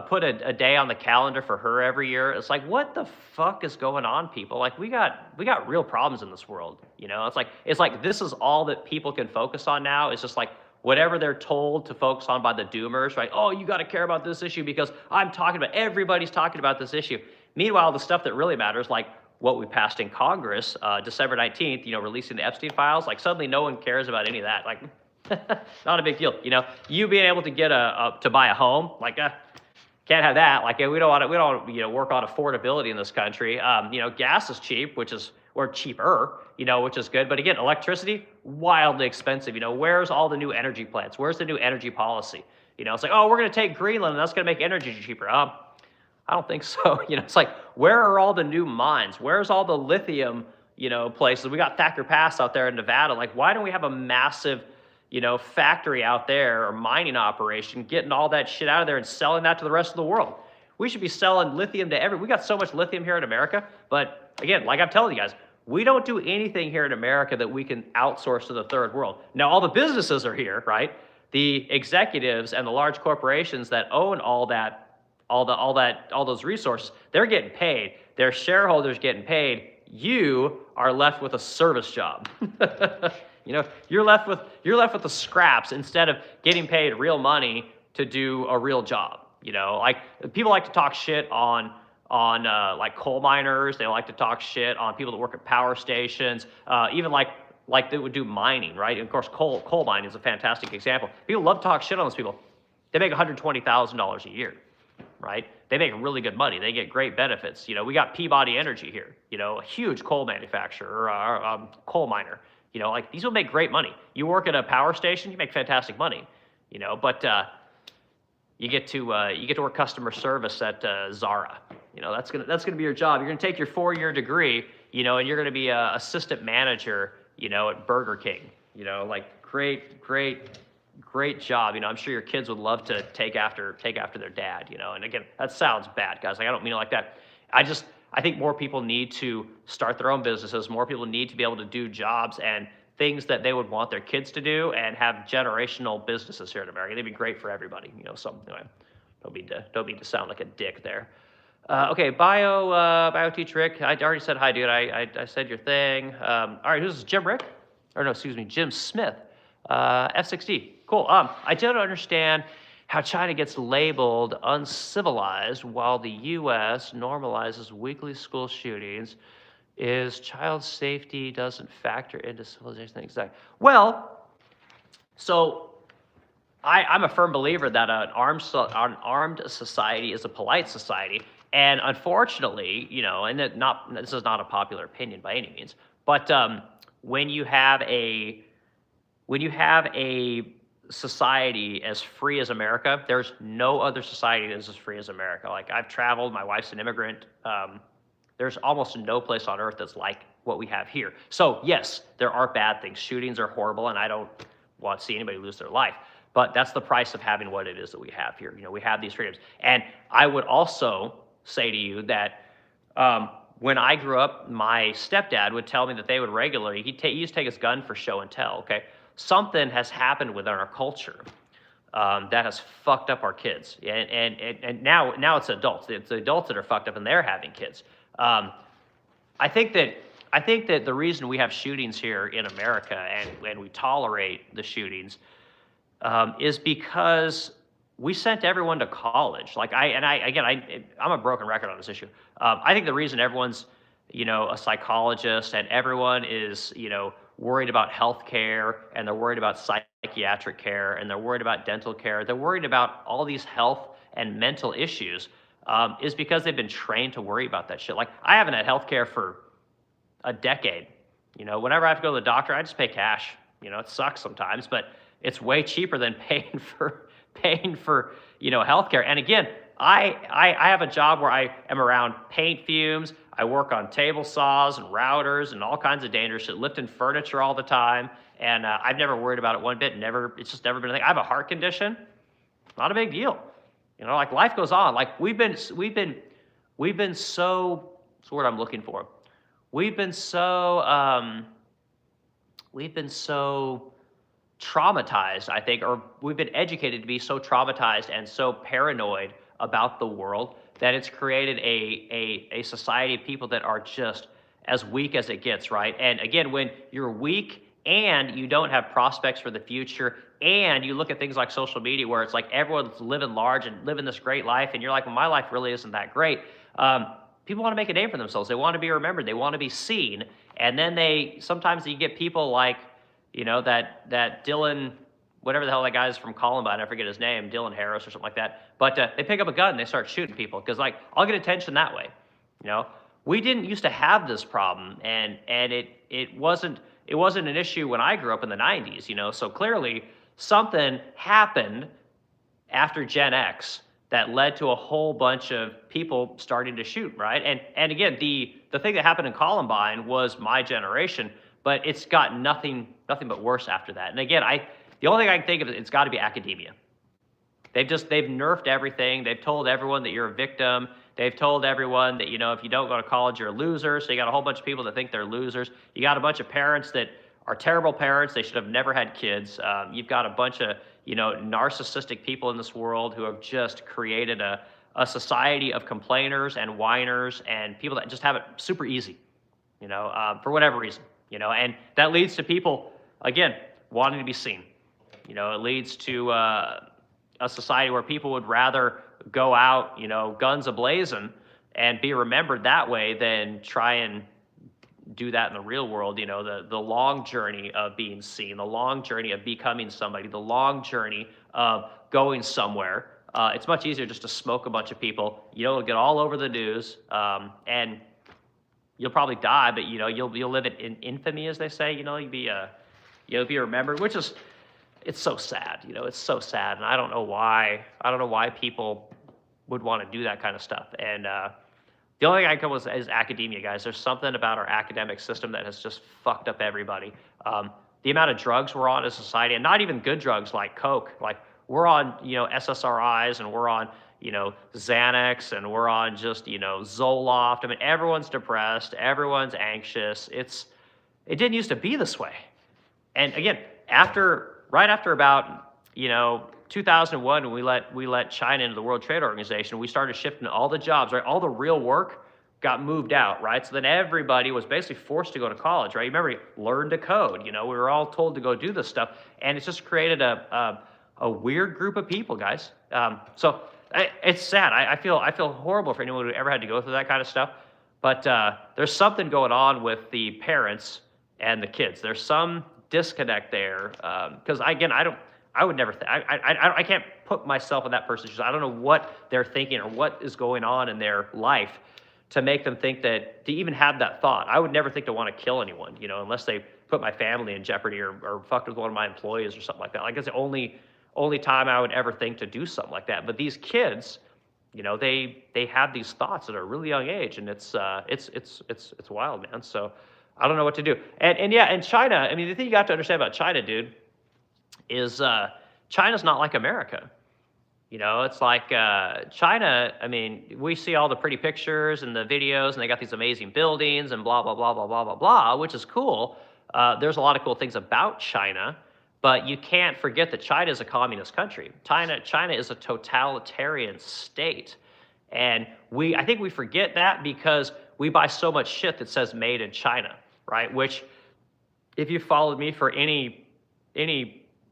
put a day on the calendar for her every year. It's like, what the fuck is going on, people? Like, we got real problems in this world. It's like this is all that people can focus on now. It's just like whatever they're told to focus on by the doomers, right? Oh, you got to care about this issue because everybody's talking about this issue. Meanwhile, the stuff that really matters, like what we passed in Congress, December 19th, releasing the Epstein files, like suddenly no one cares about any of that. Like, not a big deal. You being able to get to buy a home, like, Can't have that. Like we don't want to work on affordability in this country. Gas is cheap, or cheaper, which is good. But again, electricity wildly expensive. Where's all the new energy plants? Where's the new energy policy? It's like, oh, we're going to take Greenland and that's going to make energy cheaper. I don't think so. It's like, where are all the new mines? Where's all the lithium, places? We got Thacker Pass out there in Nevada. Like, why don't we have a massive factory out there or mining operation, getting all that shit out of there and selling that to the rest of the world? We should be selling lithium to we got so much lithium here in America, but again, like I'm telling you guys, we don't do anything here in America that we can outsource to the third world. Now, all the businesses are here, right? The executives and the large corporations that own all those resources, they're getting paid. Their shareholders getting paid. You are left with a service job. You're left with the scraps instead of getting paid real money to do a real job. Like people like to talk shit on like coal miners. They like to talk shit on people that work at power stations, even like they would do mining, right? And of course, coal mining is a fantastic example. People love to talk shit on those people. They make $120,000 a year, right? They make really good money. They get great benefits. We got Peabody Energy here, a huge coal manufacturer, coal miner. Like these will make great money. You work at a power station, you make fantastic money, but you get to work customer service at Zara. That's gonna be your job. You're gonna take your 4-year degree, and you're gonna be a assistant manager, at Burger King. Like great job. I'm sure your kids would love to take after their dad. And again, that sounds bad, guys. Like I don't mean it like that. I think more people need to start their own businesses. More people need to be able to do jobs and things that they would want their kids to do and have generational businesses here in America. They'd be great for everybody. So anyway, don't mean to sound like a dick there. Okay, bio teacher Rick. I already said hi, dude. I said your thing. All right, who's this? Jim Rick? Or no, excuse me, Jim Smith. F6D. Cool. I don't understand how China gets labeled uncivilized while the U.S. normalizes weekly school shootings. Is child safety doesn't factor into civilization? Exactly. Well, so I'm a firm believer that an armed society is a polite society, and unfortunately, and this is not a popular opinion by any means, but when you have a society as free as America, there's no other society that's as free as America. Like I've traveled, my wife's an immigrant. There's almost no place on earth that's like what we have here. So yes, there are bad things. Shootings are horrible, and I don't want to see anybody lose their life. But that's the price of having what it is that we have here. We have these freedoms. And I would also say to you that when I grew up, my stepdad would tell me that they would regularly, he used to take his gun for show and tell, okay? Something has happened within our culture that has fucked up our kids. And now it's adults. It's the adults that are fucked up and they're having kids. I think that the reason we have shootings here in America and we tolerate the shootings is because we sent everyone to college. Like I'm a broken record on this issue. I think the reason everyone's, a psychologist and everyone is, worried about health care and they're worried about psychiatric care and they're worried about dental care. They're worried about all these health and mental issues is because they've been trained to worry about that shit. Like I haven't had health care for a decade. Whenever I have to go to the doctor, I just pay cash. It sucks sometimes, but it's way cheaper than paying for healthcare. And again, I have a job where I am around paint fumes. I work on table saws and routers and all kinds of dangerous shit, lifting furniture all the time. And I've never worried about it one bit. It's just never been a thing. I have a heart condition. Not a big deal. Like life goes on. Like we've been so, what's the word I'm looking for? We've been so traumatized, I think, or we've been educated to be so traumatized and so paranoid about the world that it's created a society of people that are just as weak as it gets, right? And again, when you're weak and you don't have prospects for the future and you look at things like social media where it's like everyone's living large and living this great life and you're like, well, my life really isn't that great. People want to make a name for themselves. They want to be remembered. They want to be seen. And then sometimes you get people like, that Dylan whatever the hell that guy is from Columbine, I forget his name, Dylan Harris or something like that. But they pick up a gun and they start shooting people because, like, I'll get attention that way. You know, we didn't used to have this problem, and it wasn't an issue when I grew up in the 90s. You know, so clearly something happened after Gen X that led to a whole bunch of people starting to shoot, right? And again, the thing that happened in Columbine was my generation, but it's got nothing but worse after that. And again, the only thing I can think of is it's got to be academia. They've nerfed everything. They've told everyone that you're a victim. They've told everyone that, you know, if you don't go to college, you're a loser. So you got a whole bunch of people that think they're losers. You got a bunch of parents that are terrible parents. They should have never had kids. You've got a bunch of, you know, narcissistic people in this world who have just created a society of complainers and whiners and people that just have it super easy, you know, for whatever reason, you know, and that leads to people, again, wanting to be seen. You know, it leads to a society where people would rather go out, you know, guns a-blazing and be remembered that way than try and do that in the real world. You know, the long journey of being seen, the long journey of becoming somebody, the long journey of going somewhere. It's much easier just to smoke a bunch of people. You know, it'll get all over the news, and you'll probably die, but, you know, you'll live in infamy, as they say. You know, you'll be remembered, which is, it's so sad. You know, it's so sad, and I don't know why people would want to do that kind of stuff. And the only thing I can come with is academia, guys. There's something about our academic system that has just fucked up everybody. The amount of drugs we're on as a society, and not even good drugs like Coke. Like, we're on, you know, SSRIs, and we're on, you know, Xanax, and we're on just, you know, Zoloft. I mean, everyone's depressed, everyone's anxious. It didn't used to be this way. And again, right after about, you know, 2001, when we let China into the World Trade Organization, we started shifting all the jobs, right? All the real work got moved out, right? So then everybody was basically forced to go to college, right? You remember, learn to code. You know, we were all told to go do this stuff, and it's just created a weird group of people, guys. So it's sad. I feel horrible for anyone who ever had to go through that kind of stuff. But there's something going on with the parents and the kids. There's some disconnect there, because again, I would never I can't put myself in that person's shoes. I don't know what they're thinking or what is going on in their life to make them think that, to even have that thought. I would never think to want to kill anyone, you know, unless they put my family in jeopardy or fucked with one of my employees or something like that. Like, it's the only time I would ever think to do something like that. But these kids, you know, they have these thoughts at a really young age, and it's wild, man. So I don't know what to do. And yeah, and China, I mean, the thing you got to understand about China, dude, is China's not like America. You know, it's like China, I mean, we see all the pretty pictures and the videos, and they got these amazing buildings and blah, blah, blah, blah, blah, blah, blah, which is cool. There's a lot of cool things about China, but you can't forget that China is a communist country. China is a totalitarian state. And I think we forget that because we buy so much shit that says made in China, right? Which, if you followed me for any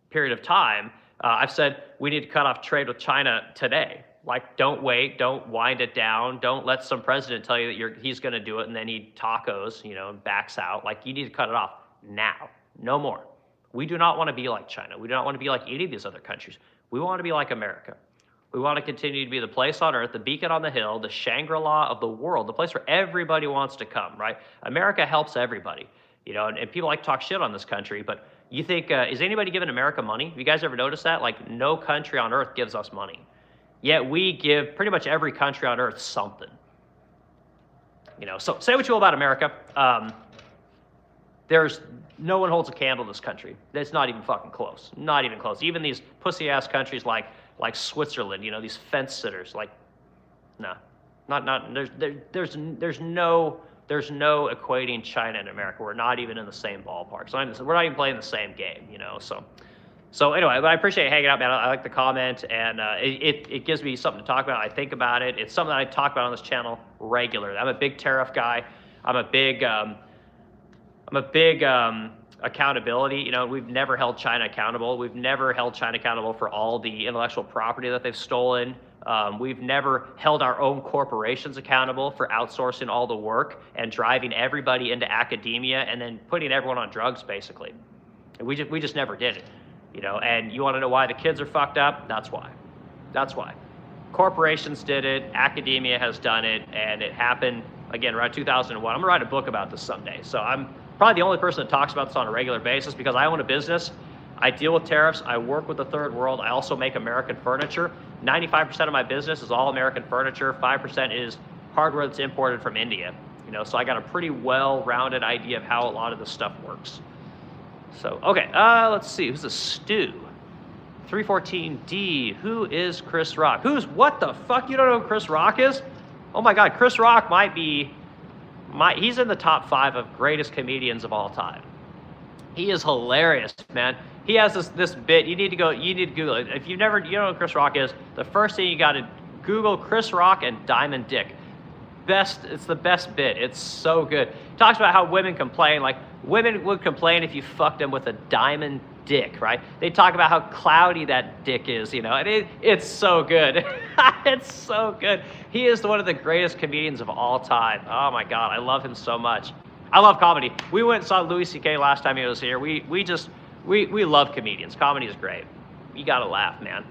period of time, I've said we need to cut off trade with China today. Like, don't wait, don't wind it down, don't let some president tell you that he's going to do it and then he tacos, you know, backs out. Like, you need to cut it off now, no more. We do not want to be like China. We do not want to be like any of these other countries. We want to be like America. We want to continue to be the place on earth, the beacon on the hill, the Shangri-La of the world, the place where everybody wants to come, right? America helps everybody, you know, and people like to talk shit on this country, but you think, is anybody giving America money? Have you guys ever noticed that? Like, no country on earth gives us money. Yet we give pretty much every country on earth something. You know, so say what you will about America. No one holds a candle to this country. It's not even fucking close. Not even close. Even these pussy-ass countries like Switzerland, you know, these fence sitters, like, no. There's no equating China and America. We're not even in the same ballpark. So we're not even playing the same game, you know. So anyway, but I appreciate you hanging out, man. I like the comment, and it gives me something to talk about. I think about it. It's something that I talk about on this channel regularly. I'm a big tariff guy. I'm a big accountability. You know, we've never held China accountable. We've never held China accountable for all the intellectual property that they've stolen. We've never held our own corporations accountable for outsourcing all the work and driving everybody into academia and then putting everyone on drugs, basically. We just never did it. You know, and you want to know why the kids are fucked up? That's why. That's why. Corporations did it, academia has done it, and it happened, again, around 2001. I'm gonna write a book about this someday. So I'm probably the only person that talks about this on a regular basis because I own a business. I deal with tariffs. I work with the third world. I also make American furniture. 95% of my business is all American furniture. 5% is hardware that's imported from India. You know, so I got a pretty well-rounded idea of how a lot of this stuff works. So, okay, let's see. Who's the Stu? 314D. Who is Chris Rock? What the fuck? You don't know who Chris Rock is? Oh my God, Chris Rock might be, he's in the top 5 of greatest comedians of all time. He is hilarious, man. He has this bit. You need to Google it. If you don't know who Chris Rock is, the first thing you got to Google Chris Rock and Diamond Dick. It's the best bit. It's so good. He talks about how women complain, like women would complain if you fucked them with a diamond dick, right? They talk about how cloudy that dick is, you know, and it's so good. It's so good. He is one of the greatest comedians of all time. Oh my God, I love him so much. I love comedy. We went and saw Louis C.K. last time he was here. We love comedians. Comedy is great. You gotta laugh, man.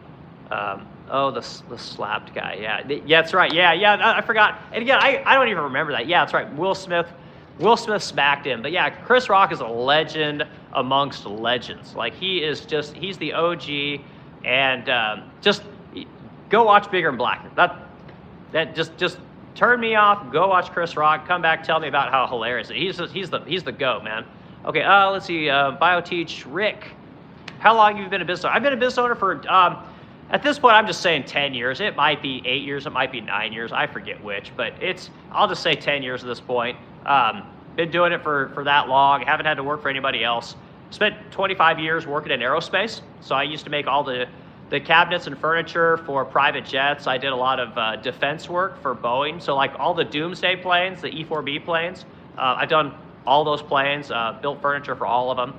Oh, the slapped guy. Yeah, that's right. Yeah. I forgot. And again, I don't even remember that. Yeah, that's right. Will Smith smacked him. But yeah, Chris Rock is a legend amongst legends. Like he's the OG. And just go watch Bigger and Blacker. That just turn me off. Go watch Chris Rock. Come back. Tell me about how hilarious he's the GOAT, man. Okay. Let's see. BioTeach Rick. How long have you been a business owner? I've been a business owner for. At this point, I'm just saying 10 years. It might be 8 years. It might be 9 years. I forget which, but I'll just say 10 years at this point. Been doing it for that long. Haven't had to work for anybody else. Spent 25 years working in aerospace. So I used to make all the cabinets and furniture for private jets. I did a lot of defense work for Boeing. So like all the Doomsday planes, the E-4B planes, I've done all those planes, built furniture for all of them.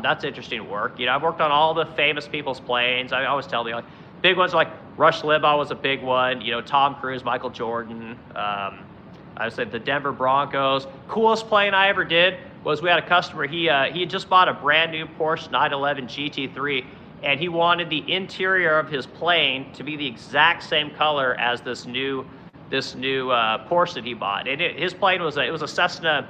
That's interesting work. You know, I've worked on all the famous people's planes. I always tell you, like, big ones like Rush Limbaugh was a big one. You know, Tom Cruise, Michael Jordan. I said the Denver Broncos. Coolest plane I ever did was we had a customer. He had just bought a brand new Porsche 911 GT3, and he wanted the interior of his plane to be the exact same color as this new Porsche that he bought. And his plane was a Cessna.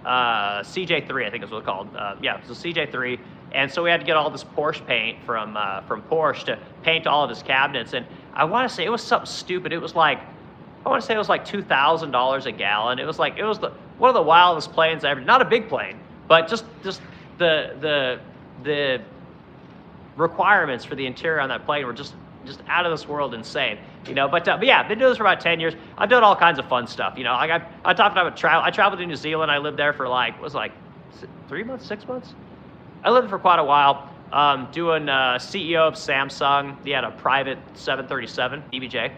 CJ3, I think is what it's called. Yeah, it was a CJ3, and so we had to get all this Porsche paint from Porsche to paint all of his cabinets. And I want to say it was something stupid. It was like $2,000 a gallon. It was one of the wildest planes I ever. Not a big plane, but just the requirements for the interior on that plane were just out of this world insane, you know. But yeah, been doing this for about 10 years. I've done all kinds of fun stuff, you know. Like I talked about travel. I traveled to New Zealand. I lived there for 3 months, 6 months. I lived for quite a while. Doing CEO of Samsung. He had a private 737 EBJ.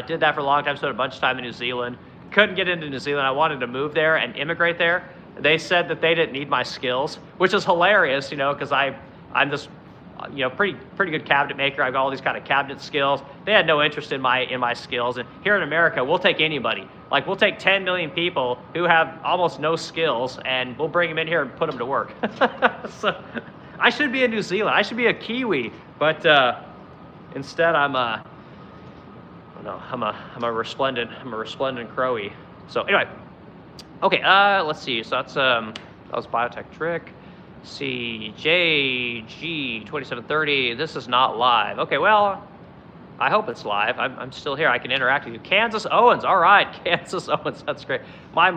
Did that for a long time. Spent a bunch of time in New Zealand. Couldn't get into New Zealand. I wanted to move there and immigrate there. They said that they didn't need my skills, which is hilarious, you know, because I'm this, you know, pretty good cabinet maker. I've got all these kind of cabinet skills. They had no interest in my skills. And here in America, we'll take anybody. Like, we'll take 10 million people who have almost no skills, and we'll bring them in here and put them to work. So I should be in New Zealand. I should be a Kiwi, but instead I'm a resplendent Crowy. So anyway, okay. Let's see. So that was Biotech Trick. CJG2730. This is not live. Okay, well, I hope it's live. I'm still here. I can interact with you. Kansas Owens. All right, Kansas Owens. That's great. My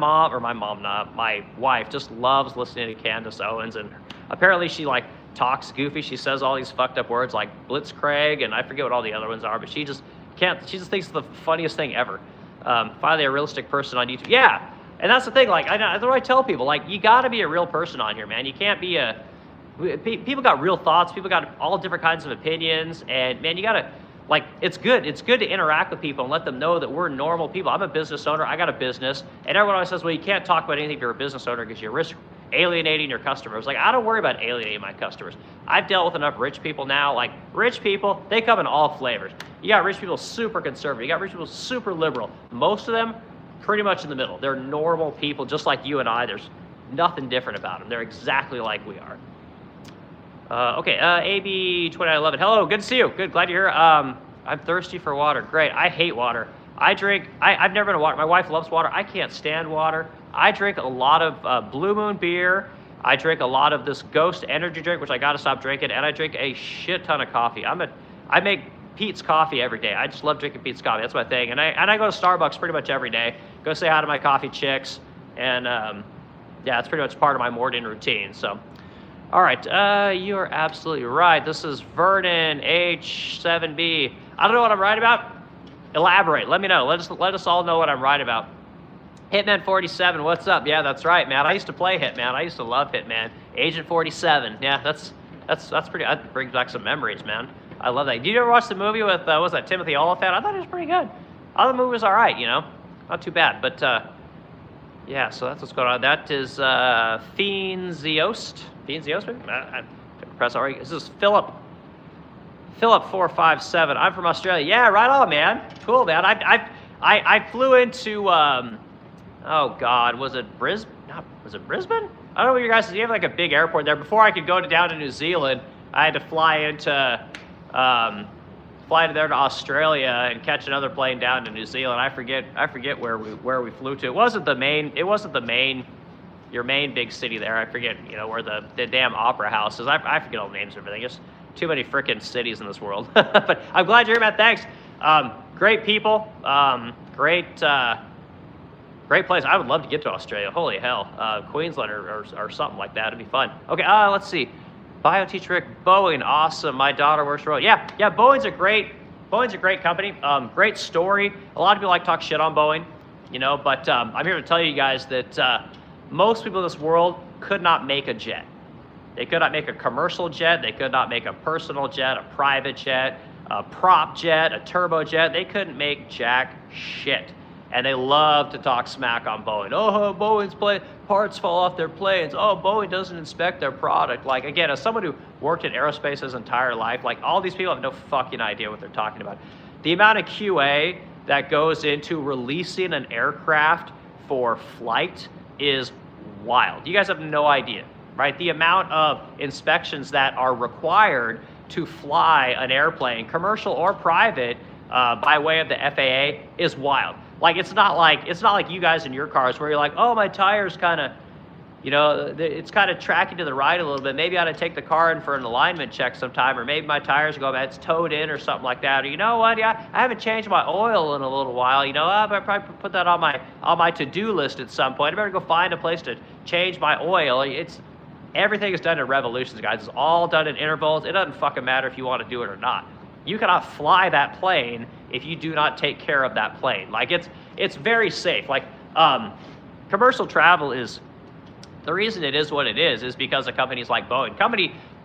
wife just loves listening to Candace Owens, and apparently she like talks goofy. She says all these fucked up words like Blitzkrieg, and I forget what all the other ones are, but she just thinks it's the funniest thing ever. Finally, a realistic person on YouTube. Yeah. And that's the thing, like, that's what I tell people, like, you gotta be a real person on here, man. You can't be people got real thoughts, people got all different kinds of opinions, and man, you gotta, like, it's good to interact with people and let them know that we're normal people. I'm a business owner, I got a business, and everyone always says, well, you can't talk about anything if you're a business owner because you risk alienating your customers. Like, I don't worry about alienating my customers. I've dealt with enough rich people now. Like, rich people, they come in all flavors. You got rich people super conservative, you got rich people super liberal. Most of them, pretty much in the middle. They're normal people just like you and I. There's nothing different about them. They're exactly like we are. Okay, AB 2911. Hello, good to see you. Good, glad you're here. I'm thirsty for water. Great. I hate water. I've never been to water. My wife loves water. I can't stand water. I drink a lot of Blue Moon beer. I drink a lot of this Ghost energy drink, which I got to stop drinking, and I drink a shit ton of coffee. I make Pete's coffee every day. I just love drinking Pete's coffee. That's my thing. And I go to Starbucks pretty much every day. Go say hi to my coffee chicks, and yeah, it's pretty much part of my morning routine. So. All right, you are absolutely right. This is Vernon H7B. I don't know what I'm right about. Elaborate. Let me know. Let us all know what I'm right about. Hitman 47. What's up? Yeah, that's right, man. I used to play Hitman. I used to love Hitman. Agent 47. Yeah, that's pretty. That brings back some memories, man. I love that. Did you ever watch the movie with what was that, Timothy Olyphant? I thought it was pretty good. I thought the movie was all right. You know, not too bad. But yeah, so that's what's going on. That is Fiends the Oast. Fiends the Oast, maybe? I press already. This is Philip 457. I'm from Australia. Yeah, right on, man. Cool, man. I flew into oh God, was it Brisbane? Was it Brisbane? I don't know what you guys. You have like a big airport there. Before I could go down to New Zealand, I had to fly there to Australia and catch another plane down to New Zealand. I forget where we flew to. It wasn't the main. Your main big city there. I forget, you know, where the damn opera house is. I forget all the names of everything. There's too many frickin' cities in this world. But I'm glad you're here, man. Thanks. Great people. Great place. I would love to get to Australia. Holy hell. Queensland or something like that. It'd be fun. Okay, let's see. Bio teacher Rick, Boeing, awesome. My daughter works for. Yeah, Boeing's a great company. Great story. A lot of people like to talk shit on Boeing, you know, but I'm here to tell you guys that most people in this world could not make a jet. They could not make a commercial jet. They could not make a personal jet, a private jet, a prop jet, a turbojet. They couldn't make jack shit. And they love to talk smack on Boeing. Oh, Boeing's parts fall off their planes. Oh, Boeing doesn't inspect their product. Like, again, as someone who worked in aerospace his entire life, like, all these people have no fucking idea what they're talking about. The amount of QA that goes into releasing an aircraft for flight is wild. You guys have no idea, right? The amount of inspections that are required to fly an airplane, commercial or private, by way of the FAA is wild. Like, it's not like you guys in your cars where you're like, oh, my tire's kind of, you know, it's kind of tracking to the right a little bit. Maybe I ought to take the car in for an alignment check sometime, or maybe my tires go bad, it's towed in or something like that. Or, you know what, yeah, I haven't changed my oil in a little while. You know, I better probably put that on my to-do list at some point. I better go find a place to change my oil. Everything is done in revolutions, guys. It's all done in intervals. It doesn't fucking matter if you want to do it or not. You cannot fly that plane if you do not take care of that plane. Like, it's very safe. Like, commercial travel is. The reason it is what it is because of companies like Boeing.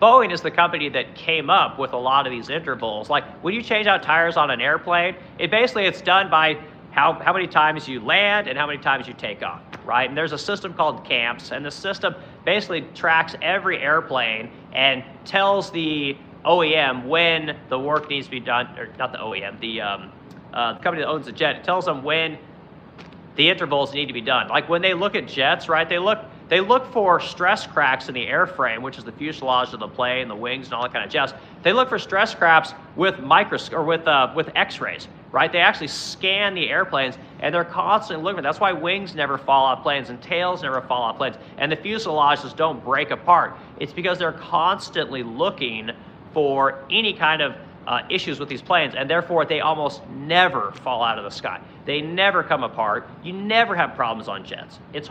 Boeing is the company that came up with a lot of these intervals. Like, when you change out tires on an airplane, it's done by how many times you land and how many times you take off, right? And there's a system called CAMPS, and the system basically tracks every airplane and tells the OEM when the work needs to be done, or not the OEM, the company that owns the jet. It tells them when the intervals need to be done. Like, when they look at jets, right, they look for stress cracks in the airframe, which is the fuselage of the plane, the wings, and all that kind of jazz. They look for stress cracks with with X-rays, right? They actually scan the airplanes, and they're constantly looking. That's why wings never fall off planes and tails never fall off planes, and the fuselages don't break apart. It's because they're constantly looking for any kind of issues with these planes, and therefore they almost never fall out of the sky. They never come apart. You never have problems on jets. It's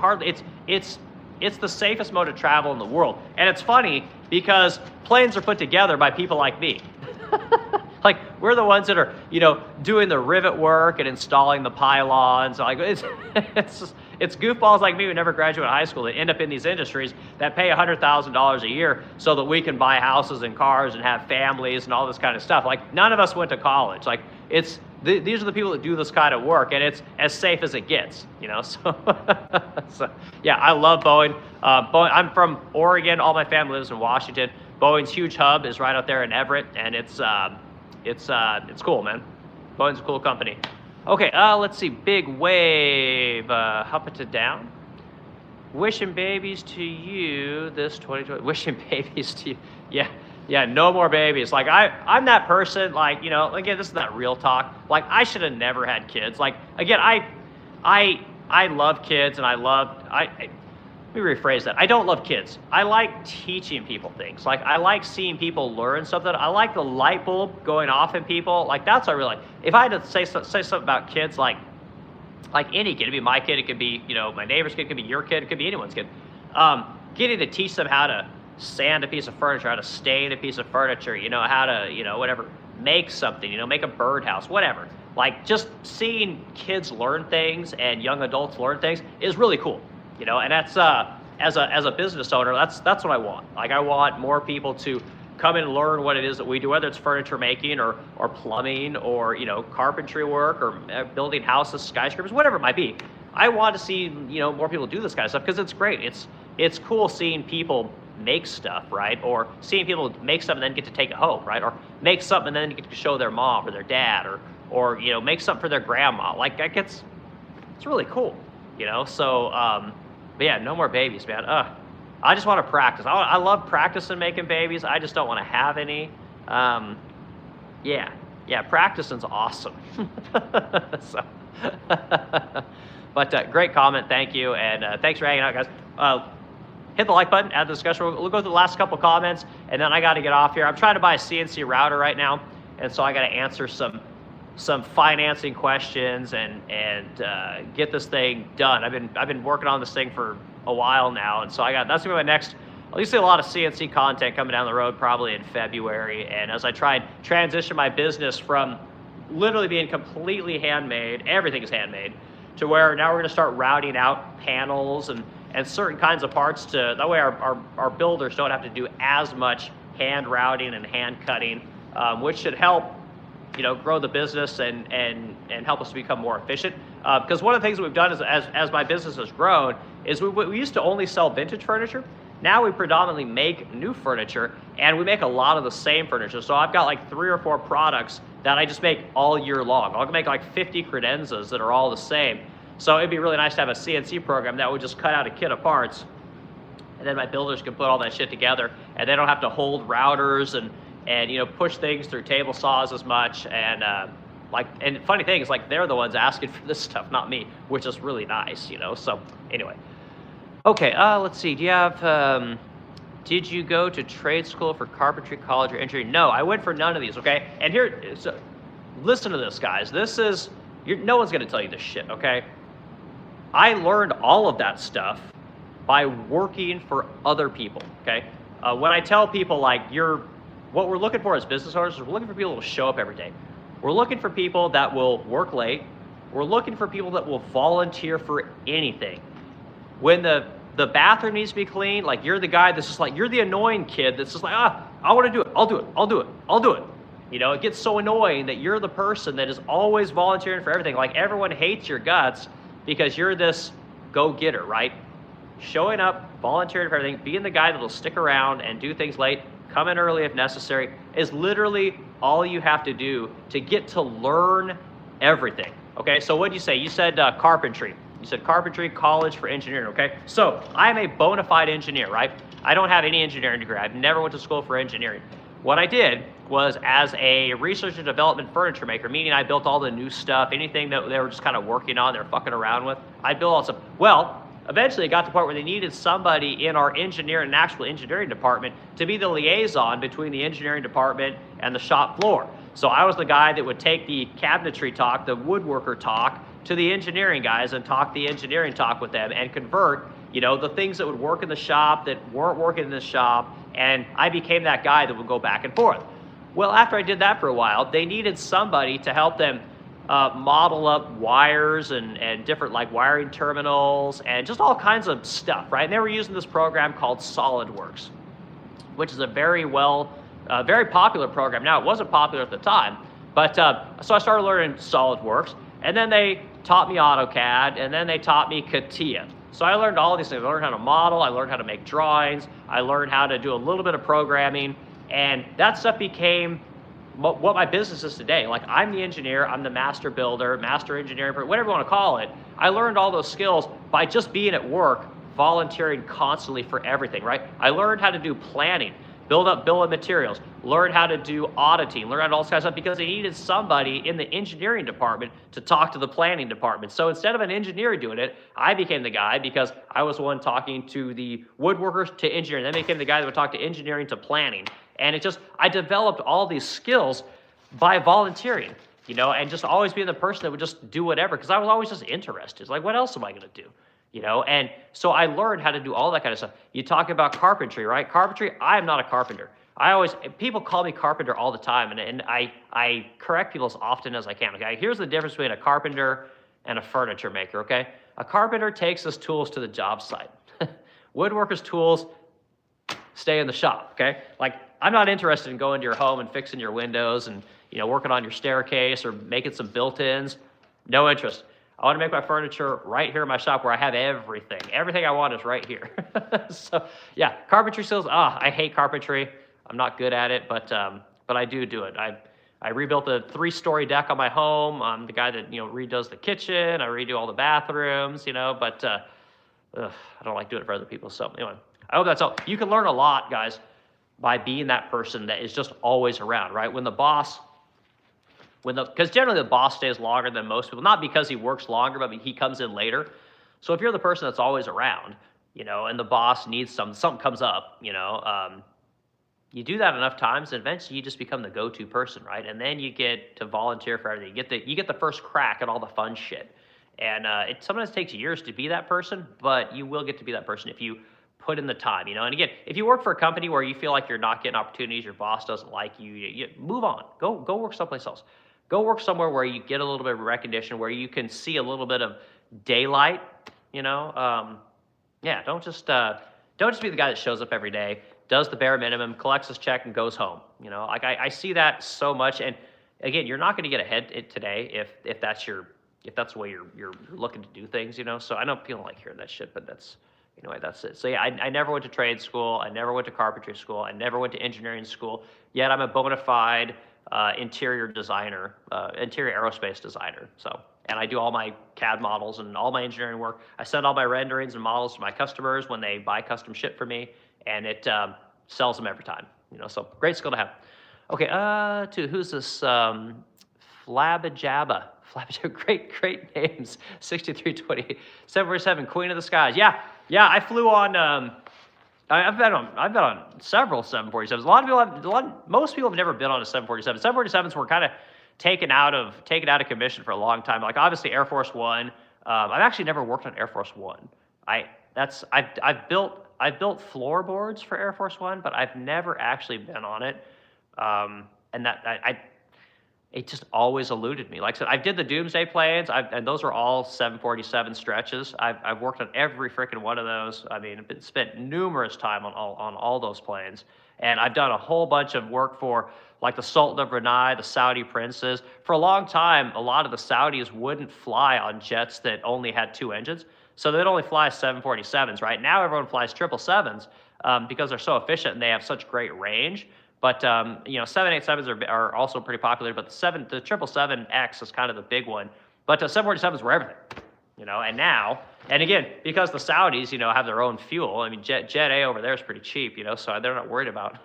the safest mode of travel in the world. And it's funny because planes are put together by people like me. Like, we're the ones that are, you know, doing the rivet work and installing the pylons. Like, it's goofballs like me who never graduated high school that end up in these industries that pay $100,000 a year so that we can buy houses and cars and have families and all this kind of stuff. Like, none of us went to college. Like, these are the people that do this kind of work, and it's as safe as it gets, you know. So yeah, I love Boeing. Boeing. I'm from Oregon. All my family lives in Washington. Boeing's huge hub is right out there in Everett, and it's cool, man. Boeing's a cool company. Okay, let's see. Big Wave, up it to down. Wishing babies to you this 2020. Wishing babies to you. Yeah. Yeah, no more babies. Like I'm that person. Like, you know, again, this is not real talk. Like I should have never had kids. Like again, I love kids, and let me rephrase that. I don't love kids. I like teaching people things. Like I like seeing people learn something. I like the light bulb going off in people. Like that's what I really like. If I had to say something about kids, like any kid, it could be my kid, it could be, you know, my neighbor's kid, it could be your kid, it could be anyone's kid. Getting to teach them how to sand a piece of furniture, how to stain a piece of furniture, you know, how to, you know, whatever, make something, you know, make a birdhouse, whatever. Like just seeing kids learn things and young adults learn things is really cool, you know, and that's as a business owner, that's what I want. Like I want more people to come and learn what it is that we do, whether it's furniture making or plumbing or, you know, carpentry work or building houses, skyscrapers, whatever it might be. I want to see, you know, more people do this kind of stuff because it's great. It's cool seeing people make stuff, right? Or seeing people make something and then get to take it home, right? Or make something and then get to show their mom or their dad, or you know, make something for their grandma. Like that it's really cool, you know. So, but yeah, no more babies, man. I just want to practice. I love practicing making babies. I just don't want to have any. Yeah, practicing's awesome. So, but great comment, thank you, and thanks for hanging out, guys. Hit the like button, add the discussion. We'll go through the last couple comments, and then I got to get off here. I'm trying to buy a CNC router right now, and so I got to answer some financing questions and get this thing done. I've been working on this thing for a while now, and so that's gonna be my next. I'll see a lot of CNC content coming down the road probably in February, and as I try and transition my business from literally being completely handmade, everything is handmade, to where now we're gonna start routing out panels and certain kinds of parts that way our builders don't have to do as much hand routing and hand cutting, which should help, you know, grow the business and help us to become more efficient. Because one of the things that we've done is as my business has grown is we used to only sell vintage furniture. Now we predominantly make new furniture, and we make a lot of the same furniture. So I've got like 3 or 4 products that I just make all year long. I'll make like 50 credenzas that are all the same. So it'd be really nice to have a CNC program that would just cut out a kit of parts, and then my builders can put all that shit together, and they don't have to hold routers and you know, push things through table saws as much. And and funny thing is, like, they're the ones asking for this stuff, not me, which is really nice, you know. So anyway, okay, let's see. Do you have did you go to trade school for carpentry, college, or engineering? No, I went for none of these. Okay, and here, so listen to this, guys. This is no one's gonna tell you this shit. Okay, I learned all of that stuff by working for other people. Okay, when I tell people, like, what we're looking for as business owners is we're looking for people who will show up every day. We're looking for people that will work late. We're looking for people that will volunteer for anything. When the bathroom needs to be cleaned, like, you're the guy that's just like, you're the annoying kid that's just like, I want to do it. I'll do it. You know, it gets so annoying that you're the person that is always volunteering for everything. Like, everyone hates your guts because you're this go-getter, right? Showing up, volunteering for everything, being the guy that'll stick around and do things late, come in early if necessary, is literally all you have to do to get to learn everything. Okay, so what did you say? You said carpentry. You said carpentry, college for engineering, okay? So I am a bona fide engineer, right? I don't have any engineering degree. I've never went to school for engineering. What I did was, as a research and development furniture maker, meaning I built all the new stuff, anything that they were just kind of working on, they're fucking around with, I built all stuff. Well, eventually it got to the point where they needed somebody in our engineering, actual engineering department, to be the liaison between the engineering department and the shop floor. So I was the guy that would take the cabinetry talk, the woodworker talk, to the engineering guys and talk the engineering talk with them and convert, you know, the things that would work in the shop that weren't working in the shop, and I became that guy that would go back and forth. Well, after I did that for a while, they needed somebody to help them model up wires and different, like, wiring terminals and just all kinds of stuff, right? And they were using this program called SolidWorks, which is a very popular program. Now, it wasn't popular at the time, but so I started learning SolidWorks, and then they taught me AutoCAD, and then they taught me CATIA. So I learned all these things. I learned how to model, I learned how to make drawings, I learned how to do a little bit of programming, and that stuff became what my business is today. Like, I'm the engineer, I'm the master builder, master engineer, whatever you want to call it. I learned all those skills by just being at work, volunteering constantly for everything, right? I learned how to do planning. build up bill of materials, learn how to do auditing, learn how to all this kind of stuff, because they needed somebody in the engineering department to talk to the planning department. So instead of an engineer doing it, I became the guy because I was the one talking to the woodworkers to engineering. Then I became the guy that would talk to engineering to planning. And I developed all these skills by volunteering, and just always being the person that would just do whatever, because I was always just interested. It's like, what else am I going to do? And so I learned how to do all that kind of stuff. You talk about carpentry, right? Carpentry, I am not a carpenter. People call me carpenter all the time, and I correct people as often as I can, okay? Here's the difference between a carpenter and a furniture maker, okay? A carpenter takes his tools to the job site. Woodworker's tools stay in the shop, okay? Like, I'm not interested in going to your home and fixing your windows and, working on your staircase or making some built-ins. No interest. I want to make my furniture right here in my shop where I have everything. Everything I want is right here. So, yeah, carpentry skills. I hate carpentry. I'm not good at it, but I do it. I rebuilt a 3-story deck on my home. I'm the guy that, redoes the kitchen. I redo all the bathrooms, but I don't like doing it for other people. So, anyway, I hope that's all. You can learn a lot, guys, by being that person that is just always around, right? Because generally the boss stays longer than most people, not because he works longer, but he comes in later. So if you're the person that's always around, and the boss needs something comes up, you do that enough times, and eventually you just become the go-to person, right? And then you get to volunteer for everything. You get the first crack at all the fun shit. And it sometimes takes years to be that person, but you will get to be that person if you put in the time, And again, if you work for a company where you feel like you're not getting opportunities, your boss doesn't like you, you move on. Go work someplace else. Go work somewhere where you get a little bit of recognition, where you can see a little bit of daylight, Yeah, don't just be the guy that shows up every day, does the bare minimum, collects his check, and goes home. Like I see that so much. And again, you're not going to get ahead today if that's the way you're looking to do things. So I know people don't like hearing that shit, but that's that's it. So yeah, I never went to trade school. I never went to carpentry school. I never went to engineering school. Yet I'm a bona fide interior designer, interior aerospace designer. So, and I do all my CAD models and all my engineering work. I send all my renderings and models to my customers when they buy custom shit from me, and it sells them every time. So great skill to have. Okay, who's this? Flabajaba. Great names. 6328, 747, Queen of the Skies. Yeah, I flew on. I've been on several 747s. Most people have never been on a 747. 747s were kind of taken out of commission for a long time. Like obviously Air Force One. I've actually never worked on Air Force One. I've built floorboards for Air Force One, but I've never actually been on it. And it just always eluded me. Like I said, I did the Doomsday planes, and those are all 747 stretches. I've worked on every freaking one of those. I mean, I've spent numerous time on all those planes, and I've done a whole bunch of work for like the Sultan of Brunei, the Saudi princes. For a long time, a lot of the Saudis wouldn't fly on jets that only had 2 engines, so they'd only fly 747s. Right now, everyone flies 777s because they're so efficient and they have such great range. But 787s are also pretty popular, but the 777X is kind of the big one. But 747s were everything, and again, because the Saudis, have their own fuel. I mean, Jet A over there is pretty cheap, so they're not worried about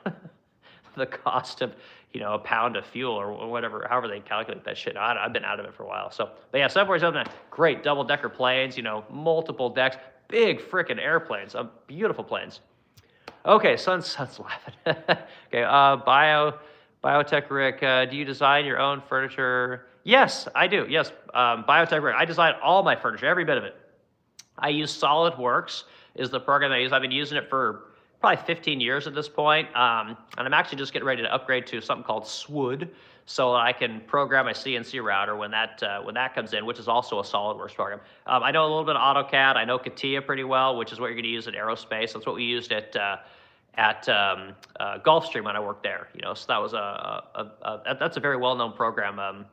the cost of, a pound of fuel or whatever, however they calculate that shit. I've been out of it for a while. So, but yeah, 747, great double-decker planes, multiple decks, big freaking airplanes, beautiful planes. Okay, Sun's laughing. Okay, Biotech Rick, do you design your own furniture? Yes, I do. Yes, Biotech Rick. I design all my furniture, every bit of it. I use SolidWorks is the program I use. I've been using it for probably 15 years at this point, and I'm actually just getting ready to upgrade to something called SWOOD, so I can program my CNC router when that comes in, which is also a SolidWorks program. I know a little bit of AutoCAD. I know CATIA pretty well, which is what you're going to use in aerospace. That's what we used at Gulfstream when I worked there. So that was that's a very well-known program.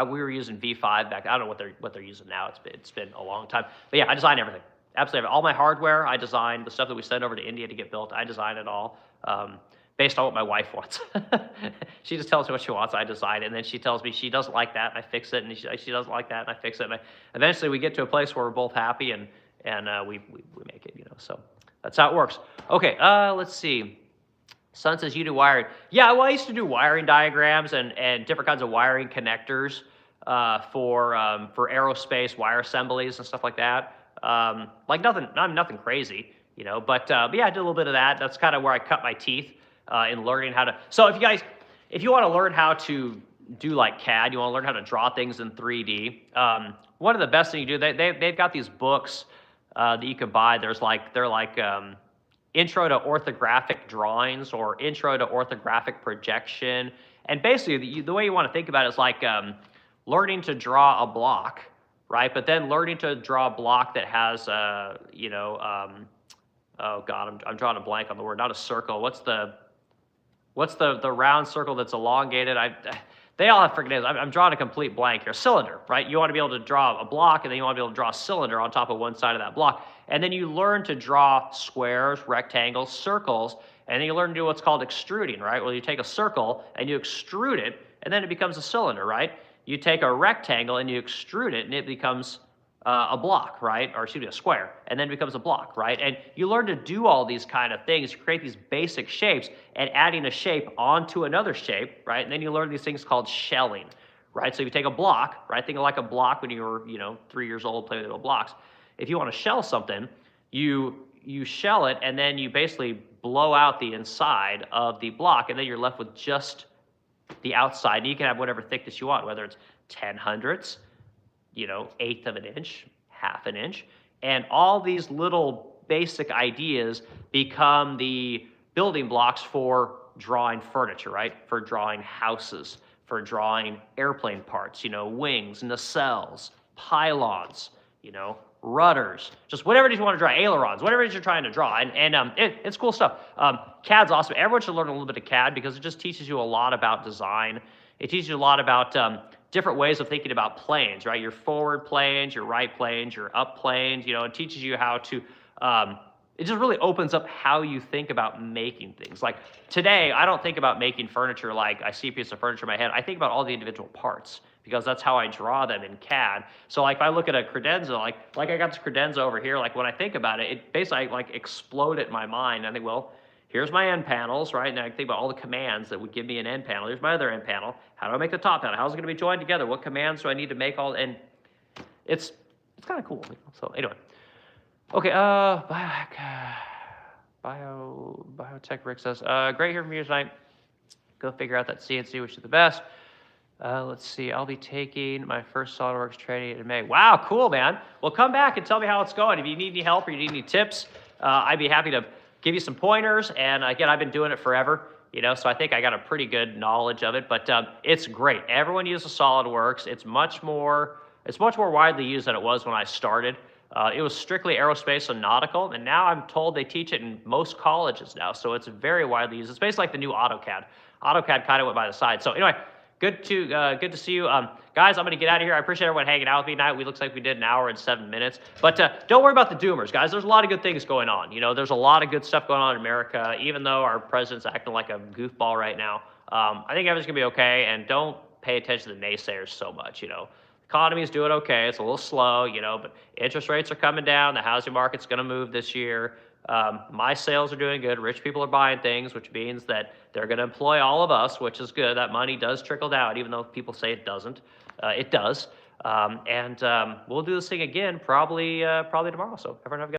We were using V5 back. I don't know what they're using now. It's been a long time. But yeah, I design everything. Absolutely. All my hardware, I design. The stuff that we send over to India to get built, I design it all. Based on what my wife wants. She just tells me what she wants, I design it, and then she tells me she doesn't like that, and I fix it, and she doesn't like that, and I fix it, and eventually we get to a place where we're both happy, and we make it, So that's how it works. Okay, let's see. Son says you do wiring. Yeah, well, I used to do wiring diagrams and different kinds of wiring connectors for aerospace wire assemblies and stuff like that. Like nothing crazy, you know. But yeah, I did a little bit of that. That's kind of where I cut my teeth in learning how to. So if you want to learn how to do like CAD, you want to learn how to draw things in 3D. One of the best things you do, they've got these books that you can buy. They're like Intro to Orthographic Drawings or Intro to Orthographic Projection. And basically, the way you want to think about it is like learning to draw a block, right? But then learning to draw a block that has, you know, oh God, I'm drawing a blank on the word. Not a circle. What's the round circle that's elongated? They all have freaking names. I'm drawing a complete blank here. Cylinder, right? You want to be able to draw a block, and then you want to be able to draw a cylinder on top of one side of that block. And then you learn to draw squares, rectangles, circles, and then you learn to do what's called extruding, right? Well, you take a circle and you extrude it, and then it becomes a cylinder, right? You take a rectangle and you extrude it, and it becomes a block, right? Or excuse me, a square, and then it becomes a block, right? And you learn to do all these kind of things. You create these basic shapes and adding a shape onto another shape, right? And then you learn these things called shelling, right? So if you take a block, right? Think of like a block when you were, you know, 3 years old playing with little blocks. If you want to shell something, you shell it, and then you basically blow out the inside of the block, and then you're left with just the outside. And you can have whatever thickness you want, whether it's 10/100ths, you know, 1/8 of an inch, 1/2 an inch, and all these little basic ideas become the building blocks for drawing furniture, right? For drawing houses, for drawing airplane parts, you know, wings, nacelles, pylons, you know, rudders, just whatever it is you want to draw, ailerons, whatever it is you're trying to draw. And it's cool stuff. CAD's awesome. Everyone should learn a little bit of CAD because it just teaches you a lot about design. It teaches you a lot about different ways of thinking about planes, right? Your forward planes, your right planes, your up planes, you know, it teaches you how to, it just really opens up how you think about making things. Like today, I don't think about making furniture like I see a piece of furniture in my head. I think about all the individual parts because that's how I draw them in CAD. So like if I look at a credenza, like I got this credenza over here, like when I think about it, it basically like explode in my mind. I think, well, here's my end panels, right? And I think about all the commands that would give me an end panel. Here's my other end panel. How do I make the top panel? How's it going to be joined together? What commands do I need to make all? And it's kind of cool. So anyway, okay. Biotech Rick says, great hearing from you tonight. Go figure out that CNC, which is the best. Let's see. I'll be taking my first SolidWorks training in May. Wow, cool, man. Well, come back and tell me how it's going. If you need any help or you need any tips, I'd be happy to give you some pointers. And again, I've been doing it forever, you know, so I think I got a pretty good knowledge of it. But it's great. Everyone uses SolidWorks. It's much more widely used than it was when I started. It was strictly aerospace and nautical, and now I'm told they teach it in most colleges now. So it's very widely used. It's basically like the new AutoCAD. AutoCAD kind of went by the side. So anyway, good to see you. Guys, I'm going to get out of here. I appreciate everyone hanging out with me tonight. Looks like we did an hour and 7 minutes. But don't worry about the doomers, guys. There's a lot of good things going on. You know, there's a lot of good stuff going on in America, even though our president's acting like a goofball right now. I think everything's going to be okay, and don't pay attention to the naysayers so much, you know. Economy's doing okay. It's a little slow, you know, but interest rates are coming down. The housing market's going to move this year. My sales are doing good. Rich people are buying things, which means that they're going to employ all of us, which is good. That money does trickle down, even though people say it doesn't. It does. And we'll do this thing again probably tomorrow. So everyone have a good